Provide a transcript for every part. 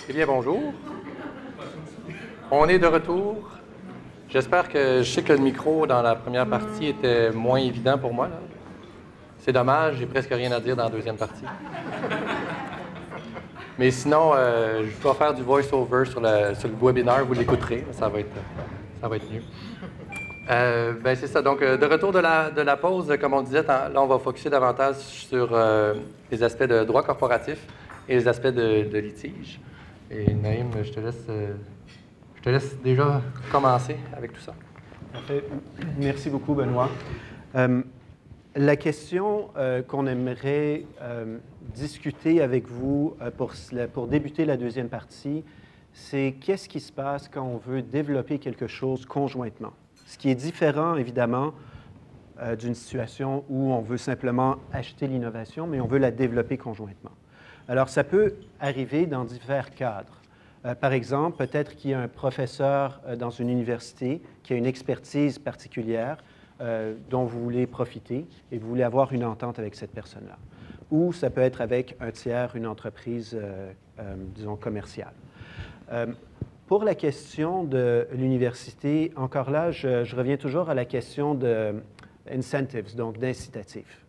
Eh bien, bonjour. On est de retour. J'espère que je sais que le micro dans la première partie était moins évident pour moi, là. C'est dommage, j'ai presque rien à dire dans la deuxième partie. Mais sinon, je vais faire du voice-over sur le webinaire, vous l'écouterez, ça va être mieux. Ben c'est ça. Donc, de retour de la pause, comme on disait, là, on va focuser davantage sur les aspects de droit corporatif et les aspects de litige. Et Naïm, je te laisse déjà commencer avec tout ça. Parfait. Merci beaucoup, Benoît. La question qu'on aimerait discuter avec vous pour débuter la deuxième partie, c'est qu'est-ce qui se passe quand on veut développer quelque chose conjointement? Ce qui est différent, évidemment, d'une situation où on veut simplement acheter l'innovation, mais on veut la développer conjointement. Alors, ça peut arriver dans divers cadres. Par exemple, peut-être qu'il y a un professeur dans une université qui a une expertise particulière dont vous voulez profiter et vous voulez avoir une entente avec cette personne-là. Ou ça peut être avec un tiers, une entreprise, disons, commerciale. Pour la question de l'université, encore là, je reviens toujours à la question de incentives, donc d'incitatifs.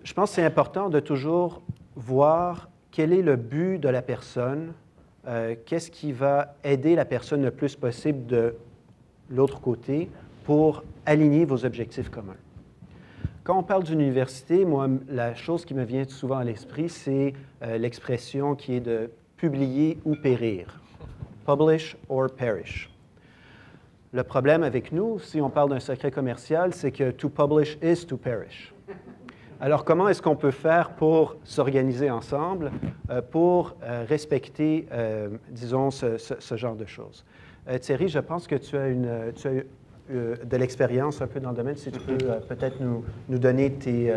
Je pense que c'est important de toujours voir quel est le but de la personne, qu'est-ce qui va aider la personne le plus possible de l'autre côté pour aligner vos objectifs communs. Quand on parle d'une université, moi, la chose qui me vient souvent à l'esprit, c'est l'expression qui est de publier ou périr. Publish or perish. Le problème avec nous, si on parle d'un secret commercial, c'est que to publish is to perish. Alors, comment est-ce qu'on peut faire pour s'organiser ensemble, pour respecter, disons, ce genre de choses? Thierry, je pense que tu as de l'expérience un peu dans le domaine. Si tu peux peut-être nous donner tes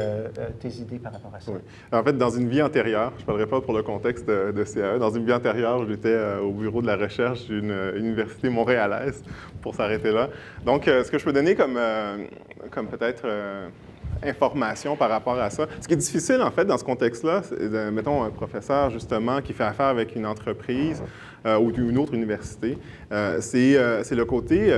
idées par rapport à ça. Oui. En fait, dans une vie antérieure, je ne parlerai pas pour le contexte de CAE, dans une vie antérieure, j'étais au bureau de la recherche d'une université montréalaise, pour s'arrêter là. Donc, ce que je peux donner comme peut-être information par rapport à ça. Ce qui est difficile, en fait, dans ce contexte-là, c'est, mettons, un professeur, justement, qui fait affaire avec une entreprise ou une autre université, c'est le côté...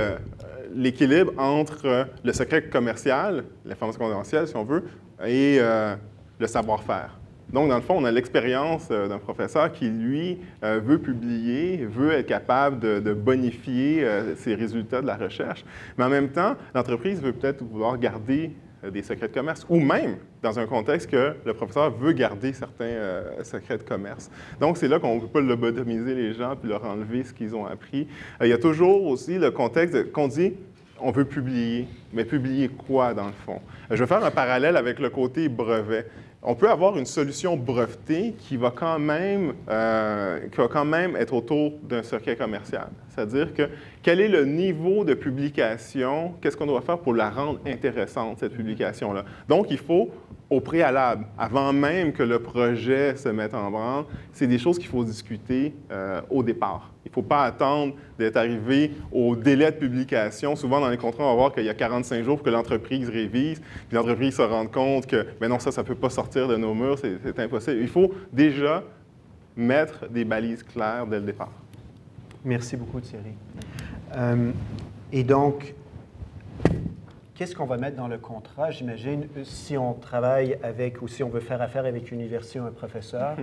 l'équilibre entre le secret commercial, l'information confidentielle, si on veut, et le savoir-faire. Donc, dans le fond, on a l'expérience d'un professeur qui, lui, veut publier, veut être capable de bonifier ses résultats de la recherche, mais en même temps, l'entreprise veut peut-être vouloir garder des secrets de commerce, ou même dans un contexte que le professeur veut garder certains secrets de commerce. Donc, c'est là qu'on ne peut pas lobotomiser les gens puis leur enlever ce qu'ils ont appris. Il y a toujours aussi le contexte qu'on dit on veut publier, mais publier quoi dans le fond? Je vais faire un parallèle avec le côté brevet. On peut avoir une solution brevetée qui va quand même être autour d'un secret commercial. C'est-à-dire que quel est le niveau de publication, qu'est-ce qu'on doit faire pour la rendre intéressante, cette publication-là? Donc, il faut, au préalable, avant même que le projet se mette en branle, c'est des choses qu'il faut discuter au départ. Il ne faut pas attendre d'être arrivé au délai de publication. Souvent, dans les contrats, on va voir qu'il y a 45 jours pour que l'entreprise révise, puis l'entreprise se rende compte que, mais non, ça ne peut pas sortir de nos murs, c'est impossible. Il faut déjà mettre des balises claires dès le départ. Merci beaucoup, Thierry. Et donc, qu'est-ce qu'on va mettre dans le contrat? J'imagine, si on travaille avec ou si on veut faire affaire avec une université ou un professeur,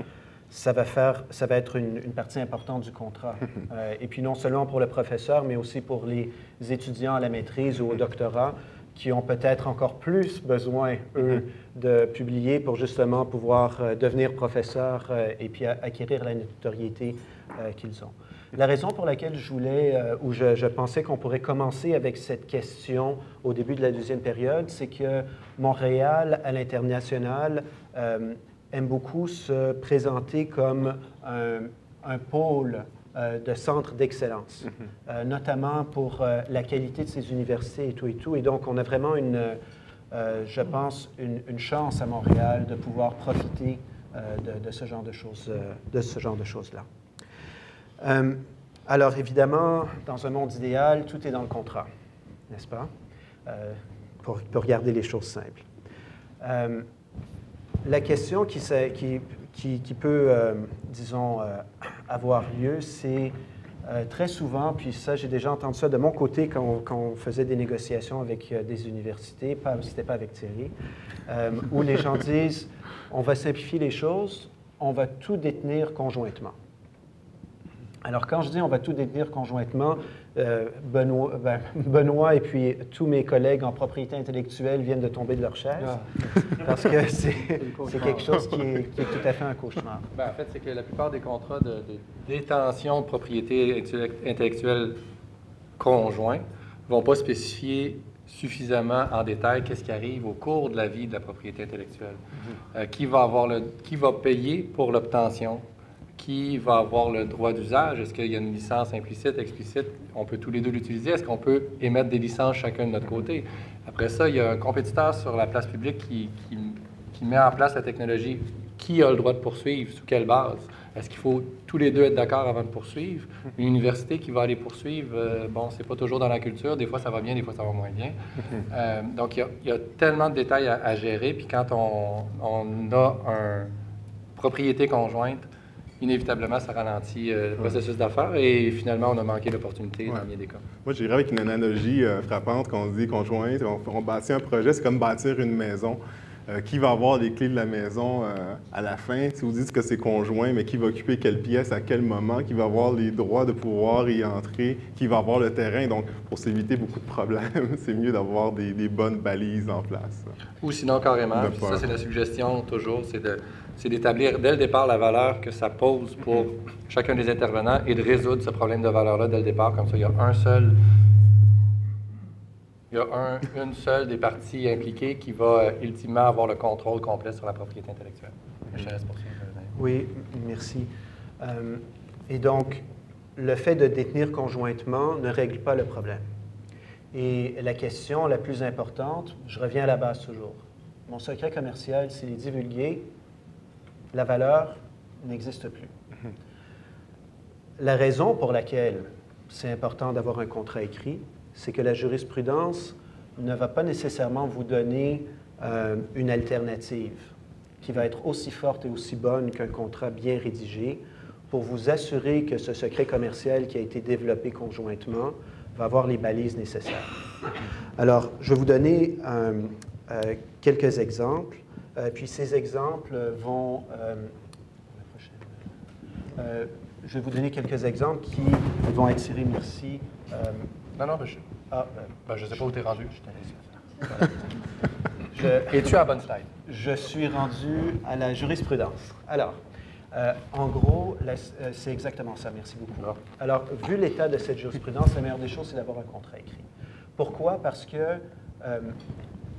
ça va être une partie importante du contrat. Et puis non seulement pour le professeur, mais aussi pour les étudiants à la maîtrise ou au doctorat qui ont peut-être encore plus besoin, eux, de publier pour justement pouvoir devenir professeurs et puis acquérir la notoriété qu'ils ont. La raison pour laquelle je pensais qu'on pourrait commencer avec cette question au début de la deuxième période, c'est que Montréal, à l'international, aime beaucoup se présenter comme un pôle de centre d'excellence, notamment pour la qualité de ses universités et tout et tout. Et donc, on a vraiment je pense, une chance à Montréal de pouvoir profiter de ce genre de choses-là. Alors, évidemment, dans un monde idéal, tout est dans le contrat, n'est-ce pas? Pour garder les choses simples. La question qui peut, disons, avoir lieu, c'est très souvent, puis ça, j'ai déjà entendu ça de mon côté quand on faisait des négociations avec des universités, c'était pas avec Thierry, où les gens disent, on va simplifier les choses, on va tout détenir conjointement. Alors, quand je dis on va tout détenir conjointement, Benoît et puis tous mes collègues en propriété intellectuelle viennent de tomber de leur chaise, parce que c'est quelque chose qui est tout à fait un cauchemar. En fait, c'est que la plupart des contrats de détention de propriété intellectuelle conjoints ne vont pas spécifier suffisamment en détail qu'est-ce qui arrive au cours de la vie de la propriété intellectuelle. Qui va payer pour l'obtention? Qui va avoir le droit d'usage? Est-ce qu'il y a une licence implicite, explicite? On peut tous les deux l'utiliser. Est-ce qu'on peut émettre des licences chacun de notre côté? Après ça, il y a un compétiteur sur la place publique qui met en place la technologie. Qui a le droit de poursuivre? Sous quelle base? Est-ce qu'il faut tous les deux être d'accord avant de poursuivre? Une université qui va aller poursuivre, c'est pas toujours dans la culture. Des fois, ça va bien, des fois, ça va moins bien. Donc, il y a tellement de détails à gérer. Puis quand on a une propriété conjointe, inévitablement, ça ralentit le processus d'affaires et finalement, on a manqué l'opportunité dans bien des cas. Moi, je dirais avec une analogie frappante quand on dit conjointe, on bâtit un projet, c'est comme bâtir une maison. Qui va avoir les clés de la maison à la fin? Si vous dites que c'est conjoint, mais qui va occuper quelle pièce, à quel moment, qui va avoir les droits de pouvoir y entrer, qui va avoir le terrain. Donc, pour s'éviter beaucoup de problèmes, c'est mieux d'avoir des bonnes balises en place. Ou sinon, carrément, puis ça, c'est la suggestion toujours, c'est d'établir dès le départ la valeur que ça pose pour chacun des intervenants et de résoudre ce problème de valeur-là dès le départ. Comme ça, il y a une seule des parties impliquées qui va ultimement avoir le contrôle complet sur la propriété intellectuelle. Je te laisse poursuivre. Oui, merci. Et donc, le fait de détenir conjointement ne règle pas le problème. Et la question la plus importante, je reviens à la base toujours. Mon secret commercial, s'il est divulgué, la valeur n'existe plus. La raison pour laquelle c'est important d'avoir un contrat écrit, c'est que la jurisprudence ne va pas nécessairement vous donner une alternative qui va être aussi forte et aussi bonne qu'un contrat bien rédigé pour vous assurer que ce secret commercial qui a été développé conjointement va avoir les balises nécessaires. Alors, je vais vous donner quelques exemples, puis ces exemples vont... je vais vous donner quelques exemples qui vont attirer, merci... je ne sais pas où tu es rendu. Es-tu à la bonne slide? Je suis rendu à la jurisprudence. Alors, en gros, c'est exactement ça. Merci beaucoup. Alors, vu l'état de cette jurisprudence, la meilleure des choses, c'est d'avoir un contrat écrit. Pourquoi? Parce que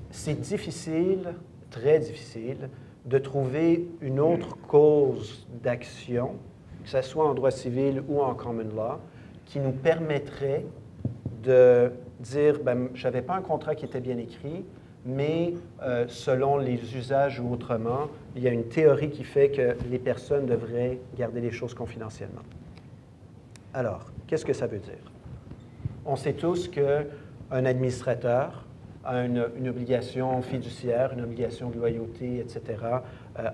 c'est difficile, très difficile, de trouver une autre cause d'action, que ce soit en droit civil ou en common law, qui nous permettrait de dire, je n'avais pas un contrat qui était bien écrit, mais selon les usages ou autrement, il y a une théorie qui fait que les personnes devraient garder les choses confidentiellement. Alors, qu'est-ce que ça veut dire? On sait tous qu'un administrateur a une obligation fiduciaire, une obligation de loyauté, etc.,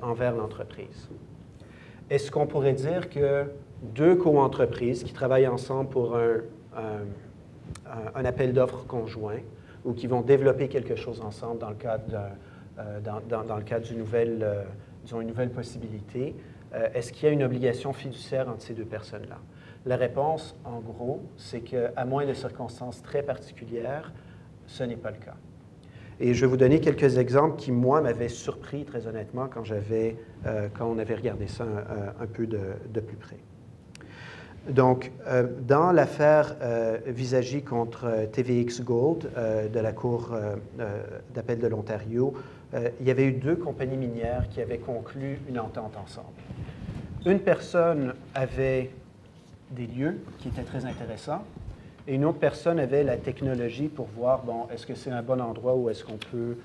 envers l'entreprise. Est-ce qu'on pourrait dire que deux co-entreprises qui travaillent ensemble pour un appel d'offres conjoint ou qui vont développer quelque chose ensemble dans le cadre d'une nouvelle possibilité, est-ce qu'il y a une obligation fiduciaire entre ces deux personnes-là? La réponse, en gros, c'est qu'à moins de circonstances très particulières, ce n'est pas le cas. Et je vais vous donner quelques exemples qui, moi, m'avaient surpris, très honnêtement, quand on avait regardé ça un peu de plus près. Donc, dans l'affaire Visagie contre TVX Gold de la Cour d'appel de l'Ontario, il y avait eu deux compagnies minières qui avaient conclu une entente ensemble. Une personne avait des lieux qui étaient très intéressants et une autre personne avait la technologie pour voir, est-ce que c'est un bon endroit où est-ce qu'on peut,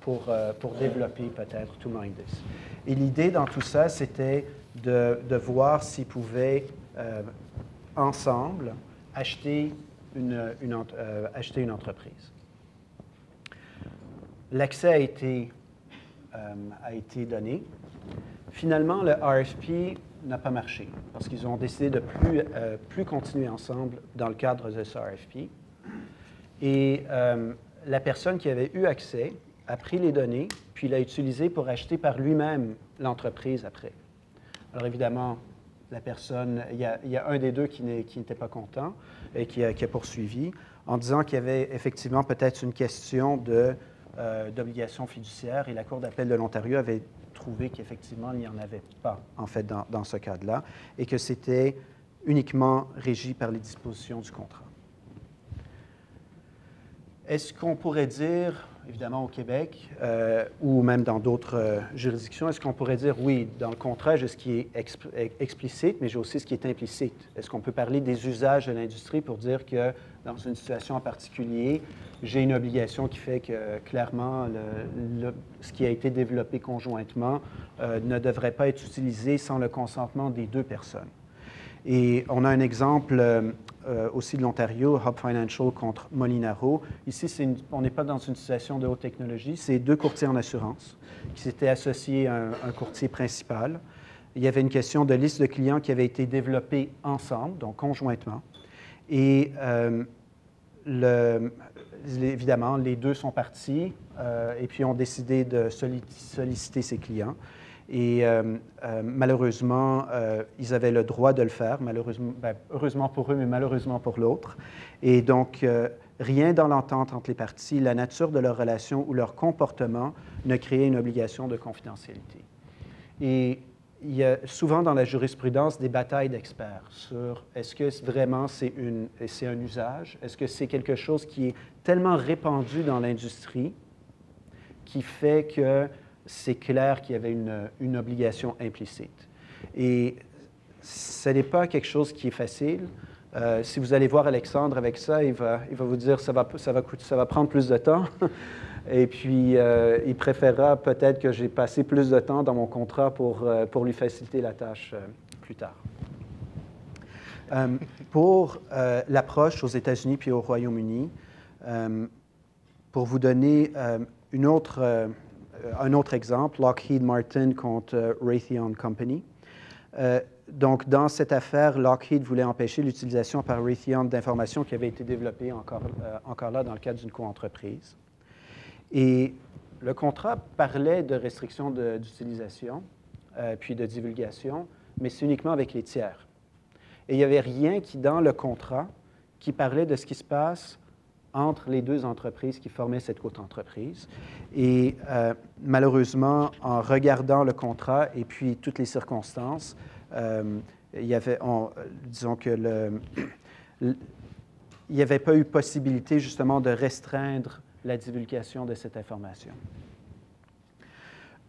pour développer peut-être to mine this. Et l'idée dans tout ça, c'était de voir s'ils pouvaient ensemble acheter une entreprise. L'accès a été donné. Finalement, le RFP n'a pas marché parce qu'ils ont décidé de plus continuer ensemble dans le cadre de ce RFP. Et la personne qui avait eu accès a pris les données, puis l'a utilisé pour acheter par lui-même l'entreprise après. Alors évidemment, la personne, il y a un des deux qui n'était pas content et qui a poursuivi en disant qu'il y avait effectivement peut-être une question d'obligation fiduciaire et la Cour d'appel de l'Ontario avait trouvé qu'effectivement, il n'y en avait pas, en fait, dans ce cas-là, et que c'était uniquement régi par les dispositions du contrat. Est-ce qu'on pourrait dire, évidemment au Québec, ou même dans d'autres juridictions, est-ce qu'on pourrait dire, oui, dans le contrat, j'ai ce qui est explicite, mais j'ai aussi ce qui est implicite? Est-ce qu'on peut parler des usages de l'industrie pour dire que, dans une situation en particulier, j'ai une obligation qui fait que, clairement, ce qui a été développé conjointement ne devrait pas être utilisé sans le consentement des deux personnes? Et on a un exemple aussi de l'Ontario, Hub Financial contre Molinaro. Ici, on n'est pas dans une situation de haute technologie, c'est deux courtiers en assurance qui s'étaient associés à un courtier principal. Il y avait une question de liste de clients qui avait été développée ensemble, donc conjointement. Et évidemment, les deux sont partis et puis ont décidé de solliciter ces clients. Et malheureusement, ils avaient le droit de le faire, malheureusement, heureusement pour eux, mais malheureusement pour l'autre. Et donc, rien dans l'entente entre les parties, la nature de leur relation ou leur comportement ne créait une obligation de confidentialité. Et il y a souvent dans la jurisprudence des batailles d'experts sur est-ce que vraiment c'est un usage, est-ce que c'est quelque chose qui est tellement répandu dans l'industrie qui fait que c'est clair qu'il y avait une obligation implicite. Et ce n'est pas quelque chose qui est facile. Si vous allez voir Alexandre avec ça, il va vous dire ça va prendre plus de temps. Et puis, il préférera peut-être que j'ai passé plus de temps dans mon contrat pour lui faciliter la tâche plus tard. Pour l'approche aux États-Unis puis au Royaume-Uni, pour vous donner un autre exemple, Lockheed Martin contre Raytheon Company. Donc, dans cette affaire, Lockheed voulait empêcher l'utilisation par Raytheon d'informations qui avaient été développées encore là dans le cadre d'une coentreprise. Et le contrat parlait de restrictions d'utilisation puis de divulgation, mais c'est uniquement avec les tiers. Et il n'y avait rien dans le contrat qui parlait de ce qui se passe entre les deux entreprises qui formaient cette coentreprise. Et malheureusement, en regardant le contrat et puis toutes les circonstances, disons que il n'y avait pas eu possibilité justement de restreindre la divulgation de cette information.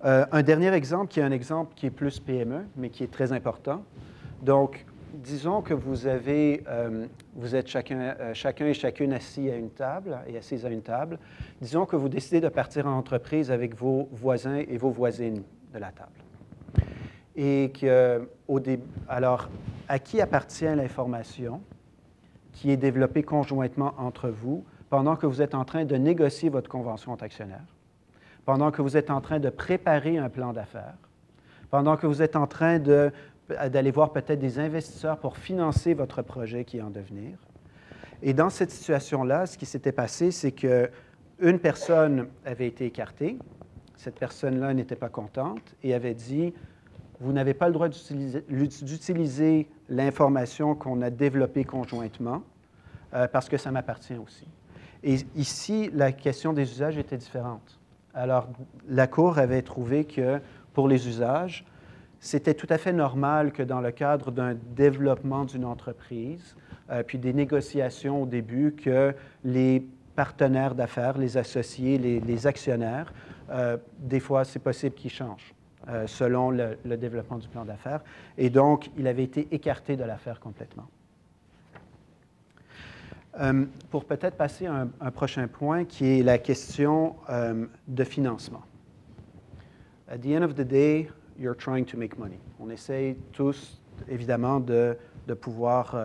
Un dernier exemple, qui est un exemple qui est plus PME, mais qui est très important. Donc, disons que vous êtes chacun et chacune assis à une table et assises à une table. Disons que vous décidez de partir en entreprise avec vos voisins et vos voisines de la table. Et alors, à qui appartient l'information qui est développée conjointement entre vous pendant que vous êtes en train de négocier votre convention entre actionnaires, pendant que vous êtes en train de préparer un plan d'affaires, pendant que vous êtes en train d'aller voir peut-être des investisseurs pour financer votre projet qui est en devenir. Et dans cette situation-là, ce qui s'était passé, c'est qu'une personne avait été écartée, cette personne-là n'était pas contente et avait dit « Vous n'avez pas le droit d'utiliser l'information qu'on a développée conjointement parce que ça m'appartient aussi. » Et ici, la question des usages était différente. Alors, la Cour avait trouvé que pour les usages, c'était tout à fait normal que dans le cadre d'un développement d'une entreprise, puis des négociations au début, que les partenaires d'affaires, les associés, les actionnaires, des fois, c'est possible qu'ils changent selon le développement du plan d'affaires. Et donc, il avait été écarté de l'affaire complètement. Pour peut-être passer à un prochain point, qui est la question de financement. At the end of the day, you're trying to make money. On essaye tous, évidemment, de pouvoir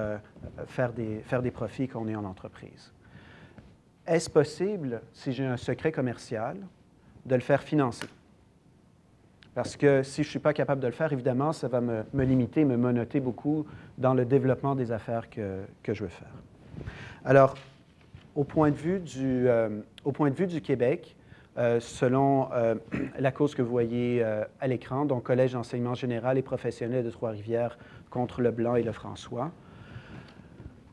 faire des profits quand on est en entreprise. Est-ce possible, si j'ai un secret commercial, de le faire financer? Parce que si je ne suis pas capable de le faire, évidemment, ça va me limiter, me monoter beaucoup dans le développement des affaires que je veux faire. Alors, au point de vue du Québec, selon la cause que vous voyez à l'écran, donc Collège d'enseignement général et professionnel de Trois-Rivières contre Leblanc et Lefrançois,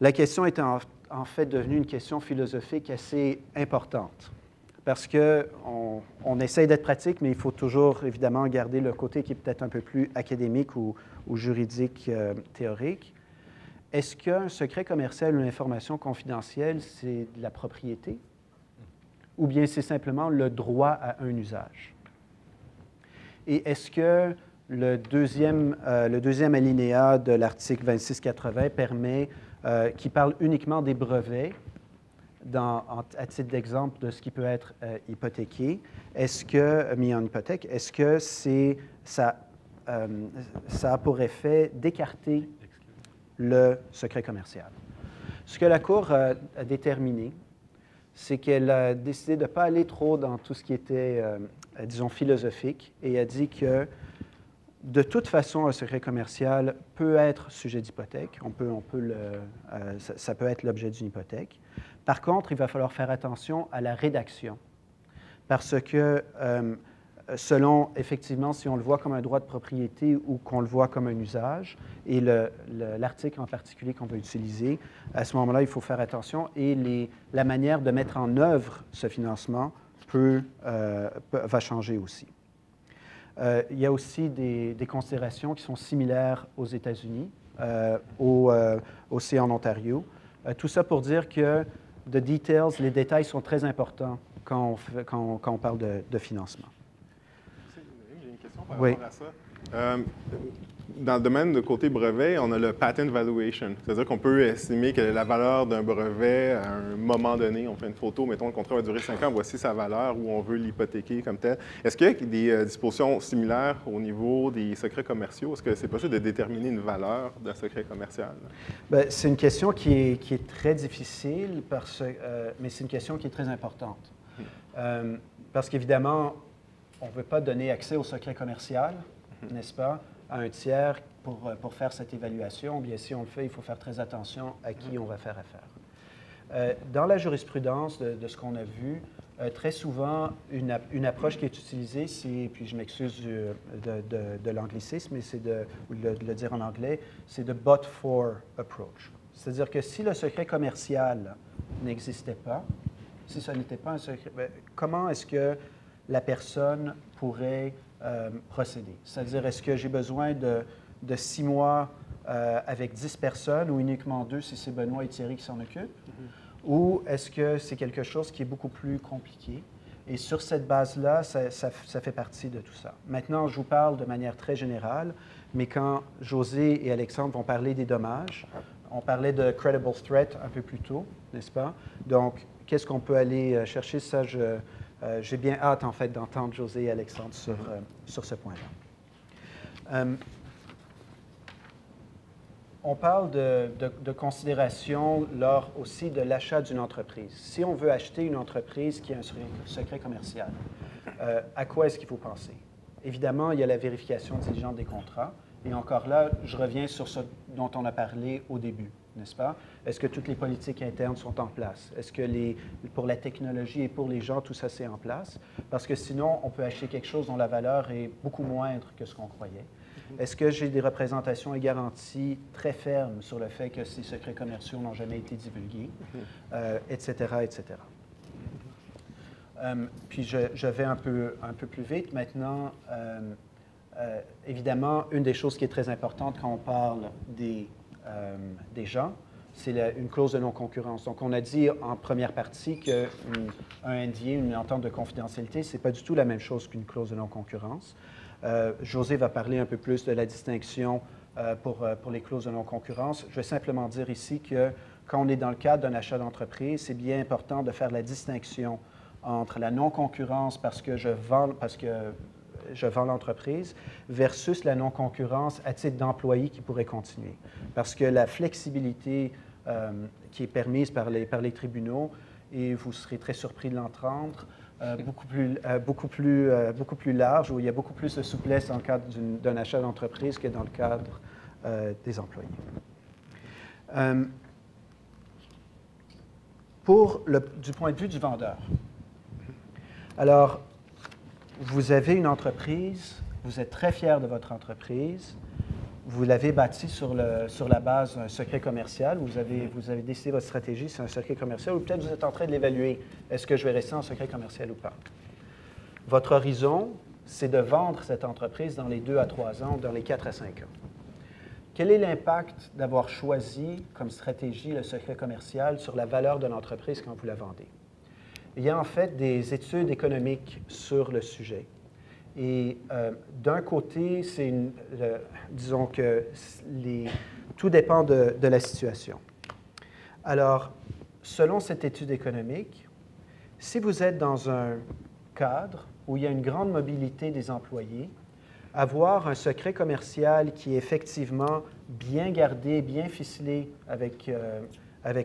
la question est en fait devenue une question philosophique assez importante. Parce qu'on essaye d'être pratique, mais il faut toujours, évidemment, garder le côté qui est peut-être un peu plus académique ou juridique, théorique. Est-ce qu'un secret commercial ou une information confidentielle, c'est de la propriété? Ou bien c'est simplement le droit à un usage? Et est-ce que le deuxième alinéa de l'article 2680 permet, qui parle uniquement des brevets, à titre d'exemple de ce qui peut être hypothéqué, mis en hypothèque, est-ce que ça a pour effet d'écarter le secret commercial? Ce que la Cour a déterminé, c'est qu'elle a décidé de ne pas aller trop dans tout ce qui était, disons, philosophique, et a dit que de toute façon, un secret commercial peut être sujet d'hypothèque. Ça peut être l'objet d'une hypothèque. Par contre, il va falloir faire attention à la rédaction, parce que selon, effectivement, si on le voit comme un droit de propriété ou qu'on le voit comme un usage, et l'article en particulier qu'on va utiliser, à ce moment-là, il faut faire attention, et la manière de mettre en œuvre ce financement va changer aussi. Il y a aussi des considérations qui sont similaires aux États-Unis, aussi en Ontario. Tout ça pour dire que les détails sont très importants quand on parle de financement. J'ai une question par rapport à ça. Dans le domaine de côté brevet, on a le patent valuation. C'est-à-dire qu'on peut estimer quelle est la valeur d'un brevet à un moment donné. On fait une photo, mettons, le contrat va durer 5 ans, voici sa valeur, ou on veut l'hypothéquer comme tel. Est-ce qu'il y a des dispositions similaires au niveau des secrets commerciaux? Est-ce que c'est possible de déterminer une valeur d'un secret commercial? Bien, c'est une question qui est très difficile, mais c'est une question qui est très importante. Parce qu'évidemment, on ne veut pas donner accès au secret commercial, n'est-ce pas, à un tiers pour faire cette évaluation. Bien, si on le fait, il faut faire très attention à qui on va faire affaire. Dans la jurisprudence de ce qu'on a vu, très souvent, une approche qui est utilisée, puis je m'excuse de l'anglicisme, mais c'est de le dire en anglais, c'est de but-for approach. C'est-à-dire que si le secret commercial n'existait pas, si ce n'était pas un secret, comment est-ce que la personne pourrait procéder? C'est-à-dire, est-ce que j'ai besoin de 6 mois avec 10 personnes ou uniquement 2 si c'est Benoît et Thierry qui s'en occupent? Ou est-ce que c'est quelque chose qui est beaucoup plus compliqué? Et sur cette base-là, ça fait partie de tout ça. Maintenant, je vous parle de manière très générale, mais quand José et Alexandre vont parler des dommages, on parlait de credible threat un peu plus tôt, n'est-ce pas? Donc, qu'est-ce qu'on peut aller chercher? Ça, j'ai bien hâte, en fait, d'entendre José et Alexandre sur ce point-là. On parle de considération lors aussi de l'achat d'une entreprise. Si on veut acheter une entreprise qui a un secret commercial, à quoi est-ce qu'il faut penser? Évidemment, il y a la vérification diligente des contrats. Et encore là, je reviens sur ce dont on a parlé au début, n'est-ce pas? Est-ce que toutes les politiques internes sont en place? Est-ce que pour la technologie et pour les gens, tout ça, c'est en place? Parce que sinon, on peut acheter quelque chose dont la valeur est beaucoup moindre que ce qu'on croyait. Est-ce que j'ai des représentations et garanties très fermes sur le fait que ces secrets commerciaux n'ont jamais été divulgués, etc., etc. Puis je vais un peu plus vite. Maintenant, évidemment, une des choses qui est très importante quand on parle des gens, c'est une clause de non-concurrence. Donc, on a dit en première partie qu'un NDA, une entente de confidentialité, ce n'est pas du tout la même chose qu'une clause de non-concurrence. José va parler un peu plus de la distinction pour les clauses de non-concurrence. Je vais simplement dire ici que quand on est dans le cadre d'un achat d'entreprise, c'est bien important de faire la distinction entre la non-concurrence parce que je vends l'entreprise versus la non-concurrence à titre d'employé qui pourrait continuer. Parce que la flexibilité qui est permise par les tribunaux, et vous serez très surpris de l'entendre, beaucoup plus large, où il y a beaucoup plus de souplesse dans le cadre d'un achat d'entreprise que dans le cadre des employés. Du point de vue du vendeur, alors, vous avez une entreprise, vous êtes très fier de votre entreprise, vous l'avez bâtie sur la base d'un secret commercial, vous avez décidé votre stratégie, c'est un secret commercial, ou peut-être vous êtes en train de l'évaluer, est-ce que je vais rester en secret commercial ou pas? Votre horizon, c'est de vendre cette entreprise dans les 2 à 3 ans, dans les 4 à 5 ans. Quel est l'impact d'avoir choisi comme stratégie le secret commercial sur la valeur de l'entreprise quand vous la vendez? Il y a en fait des études économiques sur le sujet. Et d'un côté, disons que tout dépend de la situation. Alors, selon cette étude économique, si vous êtes dans un cadre où il y a une grande mobilité des employés, avoir un secret commercial qui est effectivement bien gardé, bien ficelé avec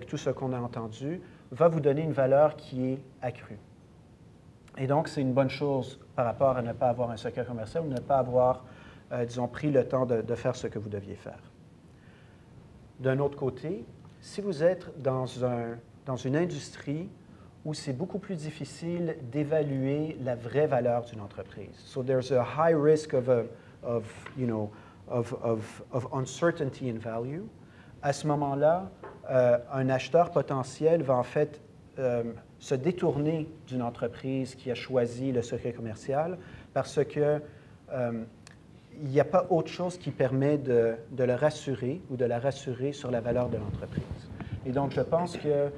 tout ce qu'on a entendu, va vous donner une valeur qui est accrue. Et donc, c'est une bonne chose par rapport à ne pas avoir un secret commercial ou ne pas avoir, disons, pris le temps de faire ce que vous deviez faire. D'un autre côté, si vous êtes dans une industrie où c'est beaucoup plus difficile d'évaluer la vraie valeur d'une entreprise. So there's a high risk of uncertainty in value. À ce moment-là, un acheteur potentiel va en fait se détourner d'une entreprise qui a choisi le secret commercial parce que il n'y a pas autre chose qui permet de le rassurer ou de la rassurer sur la valeur de l'entreprise. Et donc, je pense que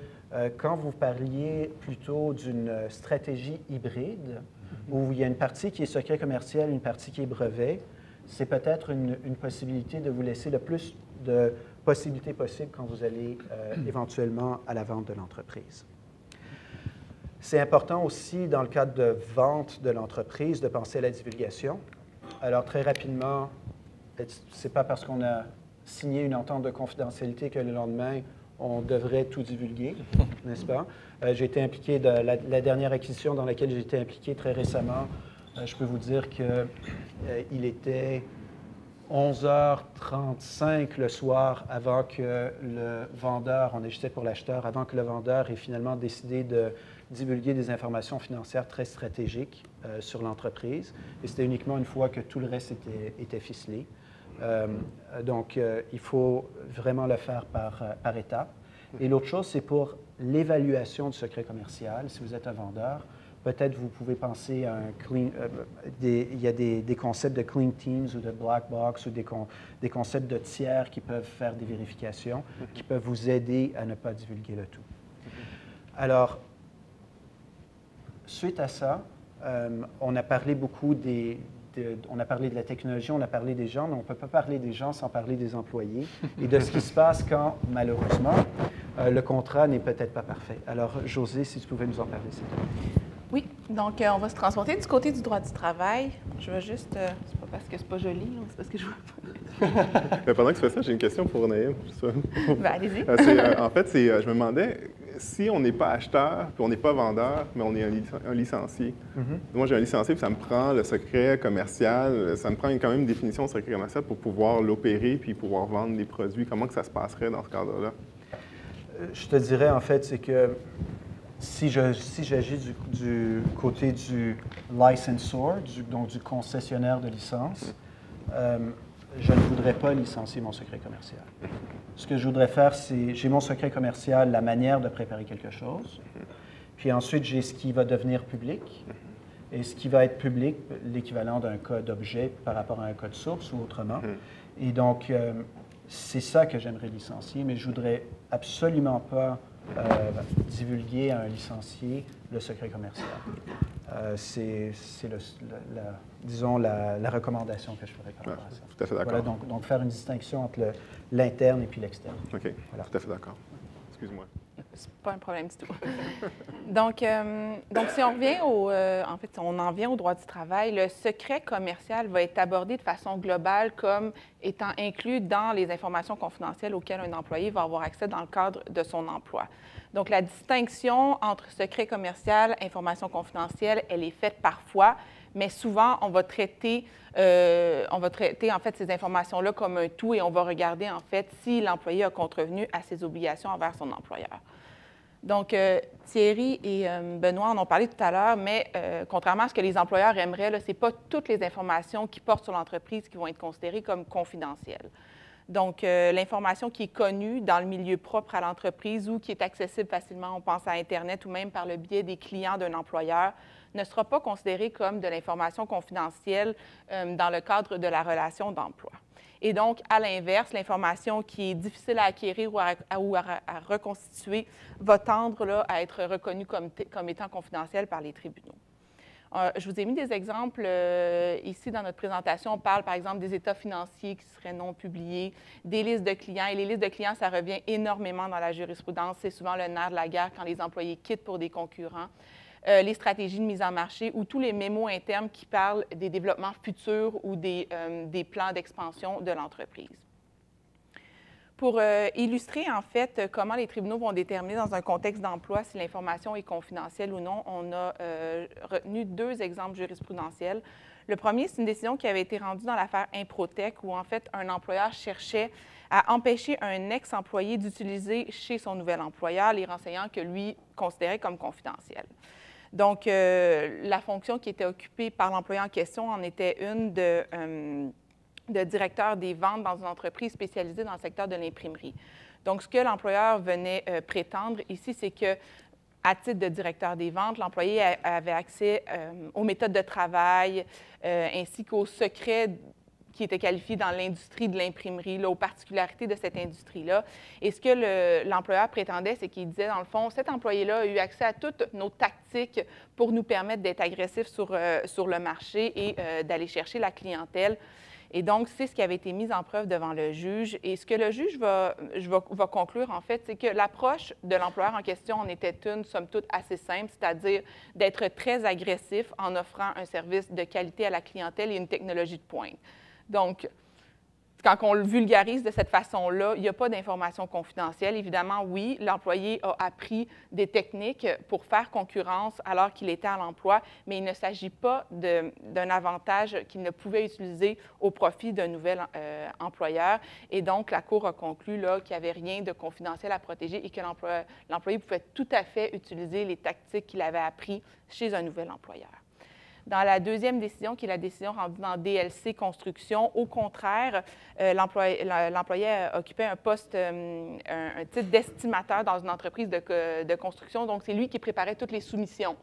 quand vous parliez plutôt d'une stratégie hybride, où il y a une partie qui est secret commercial, une partie qui est brevet, c'est peut-être une possibilité de vous laisser le plus de possibilités possibles quand vous allez éventuellement à la vente de l'entreprise. C'est important aussi, dans le cadre de vente de l'entreprise, de penser à la divulgation. Alors, très rapidement, ce n'est pas parce qu'on a signé une entente de confidentialité que le lendemain, on devrait tout divulguer, n'est-ce pas? J'ai été impliqué de la dernière acquisition dans laquelle j'ai été impliqué très récemment. Je peux vous dire qu'il était 11h35 le soir avant que le vendeur, on ajustait pour l'acheteur, avant que le vendeur ait finalement décidé de divulguer des informations financières très stratégiques sur l'entreprise. Et c'était uniquement une fois que tout le reste était ficelé. Donc, il faut vraiment le faire par étapes. Et l'autre chose, c'est pour l'évaluation du secret commercial. Si vous êtes un vendeur, peut-être vous pouvez penser à il y a des concepts de clean teams ou de black box ou des concepts de tiers qui peuvent faire des vérifications, qui peuvent vous aider à ne pas divulguer le tout. Alors, suite à ça, on a parlé beaucoup on a parlé de la technologie, on a parlé des gens, mais on ne peut pas parler des gens sans parler des employés et de ce qui se passe quand, malheureusement, le contrat n'est peut-être pas parfait. Alors, Josée, si tu pouvais nous en parler, s'il te plaît. Oui, donc on va se transporter du côté du droit du travail. Je vais juste, c'est pas parce que c'est pas joli, c'est parce que je veux pas. Mais pendant que tu fais ça, j'ai une question pour Naïm. Ben, allez-y. En fait, je me demandais, si on n'est pas acheteur, puis on n'est pas vendeur, mais on est un licencié. Moi, j'ai un licencié, puis ça me prend le secret commercial, ça me prend quand même une définition de secret commercial pour pouvoir l'opérer, puis pouvoir vendre des produits. Comment que ça se passerait dans ce cadre-là? Je te dirais, en fait, c'est que si j'agis du côté du licensor, donc du concessionnaire de licence, je ne voudrais pas licencier mon secret commercial. Ce que je voudrais faire, c'est, j'ai mon secret commercial, la manière de préparer quelque chose, puis ensuite j'ai ce qui va devenir public, et ce qui va être public, l'équivalent d'un code objet par rapport à un code source ou autrement. Et donc, c'est ça que j'aimerais licencier, mais je ne voudrais absolument pas divulguer à un licencié le secret commercial. C'est disons, la recommandation que je ferais par rapport à ça. Tout à fait d'accord. Voilà, donc faire une distinction entre l'interne et puis l'externe. OK, voilà. Tout à fait d'accord. Excuse-moi. c'est pas un problème du tout. Donc, si on revient en fait, on en vient au droit du travail, le secret commercial va être abordé de façon globale comme étant inclus dans les informations confidentielles auxquelles un employé va avoir accès dans le cadre de son emploi. Donc, la distinction entre secret commercial et information confidentielle, elle est faite parfois, mais souvent, on va traiter en fait ces informations-là comme un tout et on va regarder en fait si l'employé a contrevenu à ses obligations envers son employeur. Donc, Thierry et Benoît en ont parlé tout à l'heure, mais contrairement à ce que les employeurs aimeraient, ce n'est pas toutes les informations qui portent sur l'entreprise qui vont être considérées comme confidentielles. Donc, l'information qui est connue dans le milieu propre à l'entreprise ou qui est accessible facilement, on pense à Internet ou même par le biais des clients d'un employeur, ne sera pas considérée comme de l'information confidentielle dans le cadre de la relation d'emploi. Et donc, à l'inverse, l'information qui est difficile à acquérir ou à reconstituer va tendre là, à être reconnue comme étant confidentielle par les tribunaux. Je vous ai mis des exemples ici dans notre présentation. On parle, par exemple, des états financiers qui seraient non publiés, des listes de clients. Et les listes de clients, ça revient énormément dans la jurisprudence. C'est souvent le nerf de la guerre quand les employés quittent pour des concurrents. Les stratégies de mise en marché ou tous les mémos internes qui parlent des développements futurs ou des plans d'expansion de l'entreprise. Pour illustrer, en fait, comment les tribunaux vont déterminer dans un contexte d'emploi si l'information est confidentielle ou non, on a retenu 2 exemples jurisprudentiels. Le premier, c'est une décision qui avait été rendue dans l'affaire Improtech où, en fait, un employeur cherchait à empêcher un ex-employé d'utiliser chez son nouvel employeur les renseignements que lui considérait comme confidentiels. Donc, la fonction qui était occupée par l'employé en question en était une de directeur des ventes dans une entreprise spécialisée dans le secteur de l'imprimerie. Donc, ce que l'employeur venait prétendre ici, c'est que, à titre de directeur des ventes, l'employé avait accès aux méthodes de travail ainsi qu'aux secrets qui étaient qualifiés dans l'industrie de l'imprimerie, aux particularités de cette industrie-là. Et ce que l'employeur prétendait, c'est qu'il disait, dans le fond, cet employé-là a eu accès à toutes nos tactiques pour nous permettre d'être agressifs sur le marché et d'aller chercher la clientèle. Et donc, c'est ce qui avait été mis en preuve devant le juge. Et ce que le juge va conclure, en fait, c'est que l'approche de l'employeur en question en était une, somme toute, assez simple, c'est-à-dire d'être très agressif en offrant un service de qualité à la clientèle et une technologie de pointe. Donc, quand on le vulgarise de cette façon-là, il n'y a pas d'information confidentielle. Évidemment, oui, l'employé a appris des techniques pour faire concurrence alors qu'il était à l'emploi, mais il ne s'agit pas d'un avantage qu'il ne pouvait utiliser au profit d'un nouvel employeur. Et donc, la Cour a conclu qu'il n'y avait rien de confidentiel à protéger et que l'employé pouvait tout à fait utiliser les tactiques qu'il avait apprises chez un nouvel employeur. Dans la deuxième décision, qui est la décision rendue dans DLC Construction, au contraire, l'employé occupait un poste, un titre d'estimateur dans une entreprise de construction. Donc, c'est lui qui préparait toutes les soumissions.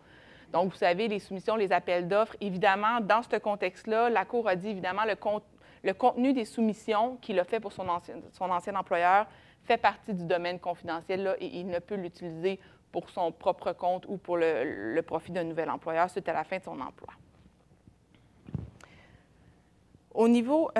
Donc, vous savez, les soumissions, les appels d'offres, évidemment, dans ce contexte-là, la Cour a dit, évidemment, le contenu des soumissions qu'il a fait pour son ancien employeur fait partie du domaine confidentiel là, et il ne peut l'utiliser pour son propre compte ou pour le profit d'un nouvel employeur suite à la fin de son emploi. Au niveau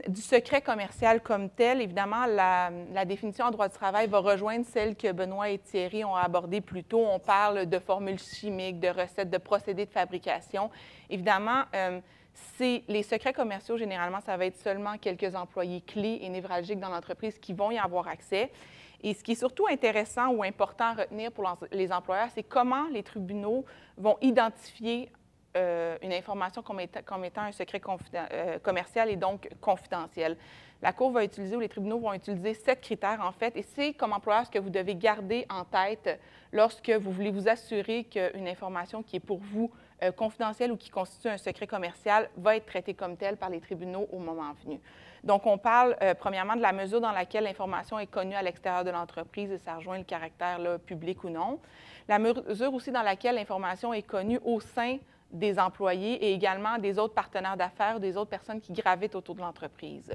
du secret commercial comme tel, évidemment, la définition en droit du travail va rejoindre celle que Benoît et Thierry ont abordée plus tôt. On parle de formules chimiques, de recettes, de procédés de fabrication. Évidemment, les secrets commerciaux, généralement, ça va être seulement quelques employés clés et névralgiques dans l'entreprise qui vont y avoir accès. Et ce qui est surtout intéressant ou important à retenir pour les employeurs, c'est comment les tribunaux vont identifier une information comme étant un secret commercial et donc confidentiel. La Cour va utiliser, ou les tribunaux vont utiliser 7 critères, en fait, et c'est comme employeur ce que vous devez garder en tête lorsque vous voulez vous assurer qu'une information qui est pour vous confidentielle ou qui constitue un secret commercial va être traitée comme telle par les tribunaux au moment venu. Donc, on parle premièrement de la mesure dans laquelle l'information est connue à l'extérieur de l'entreprise et ça rejoint le caractère là, public ou non. La mesure aussi dans laquelle l'information est connue au sein des employés et également des autres partenaires d'affaires ou des autres personnes qui gravitent autour de l'entreprise.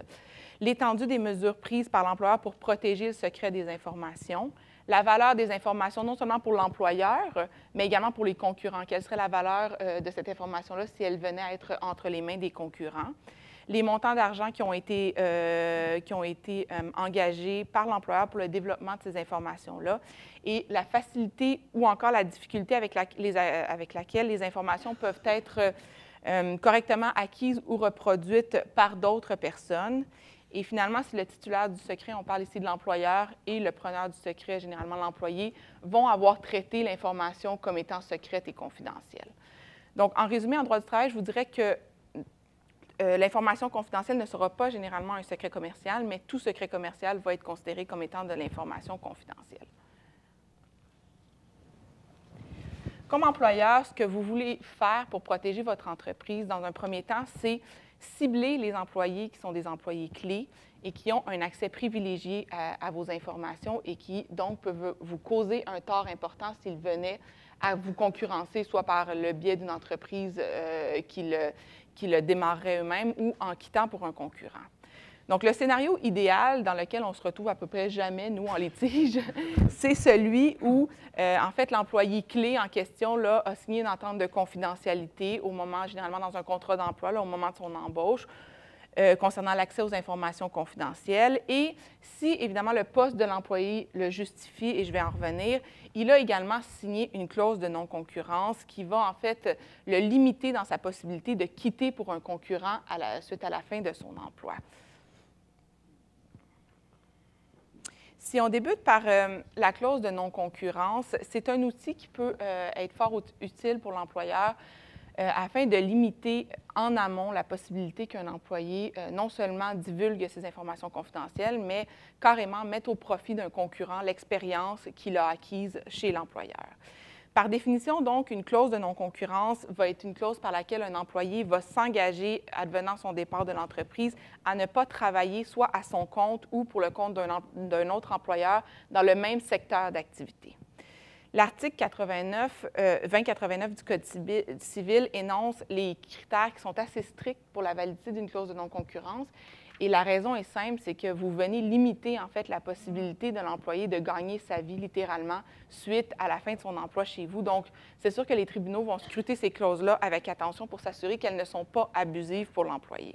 L'étendue des mesures prises par l'employeur pour protéger le secret des informations. La valeur des informations, non seulement pour l'employeur, mais également pour les concurrents. Quelle serait la valeur de cette information-là si elle venait à être entre les mains des concurrents? les montants d'argent qui ont été engagés par l'employeur pour le développement de ces informations-là et la facilité ou encore la difficulté avec laquelle les informations peuvent être correctement acquises ou reproduites par d'autres personnes. Et finalement, si le titulaire du secret, on parle ici de l'employeur, et le preneur du secret, généralement l'employé, vont avoir traité l'information comme étant secrète et confidentielle. Donc, en résumé, en droit du travail, je vous dirais que l'information confidentielle ne sera pas généralement un secret commercial, mais tout secret commercial va être considéré comme étant de l'information confidentielle. Comme employeur, ce que vous voulez faire pour protéger votre entreprise, dans un premier temps, c'est cibler les employés qui sont des employés clés et qui ont un accès privilégié à vos informations et qui, donc, peuvent vous causer un tort important s'ils venaient à vous concurrencer, soit par le biais d'une entreprise qui le démarrerait eux-mêmes ou en quittant pour un concurrent. Donc, le scénario idéal dans lequel on se retrouve à peu près jamais, nous, en litige, c'est celui où, en fait, l'employé clé en question là, a signé une entente de confidentialité au moment, généralement dans un contrat d'emploi, au moment de son embauche, concernant l'accès aux informations confidentielles. Et si, évidemment, le poste de l'employé le justifie, et je vais en revenir, il a également signé une clause de non-concurrence qui va, en fait, le limiter dans sa possibilité de quitter pour un concurrent suite à la fin de son emploi. Si on débute par la clause de non-concurrence, c'est un outil qui peut être fort utile pour l'employeur afin de limiter en amont la possibilité qu'un employé non seulement divulgue ses informations confidentielles, mais carrément mette au profit d'un concurrent l'expérience qu'il a acquise chez l'employeur. Par définition, donc, une clause de non-concurrence va être une clause par laquelle un employé va s'engager, advenant son départ de l'entreprise, à ne pas travailler soit à son compte ou pour le compte d'un autre employeur dans le même secteur d'activité. L'article 2089 du Code civil énonce les critères qui sont assez stricts pour la validité d'une clause de non-concurrence. Et la raison est simple, c'est que vous venez limiter, en fait, la possibilité de l'employé de gagner sa vie, littéralement, suite à la fin de son emploi chez vous. Donc, c'est sûr que les tribunaux vont scruter ces clauses-là avec attention pour s'assurer qu'elles ne sont pas abusives pour l'employé.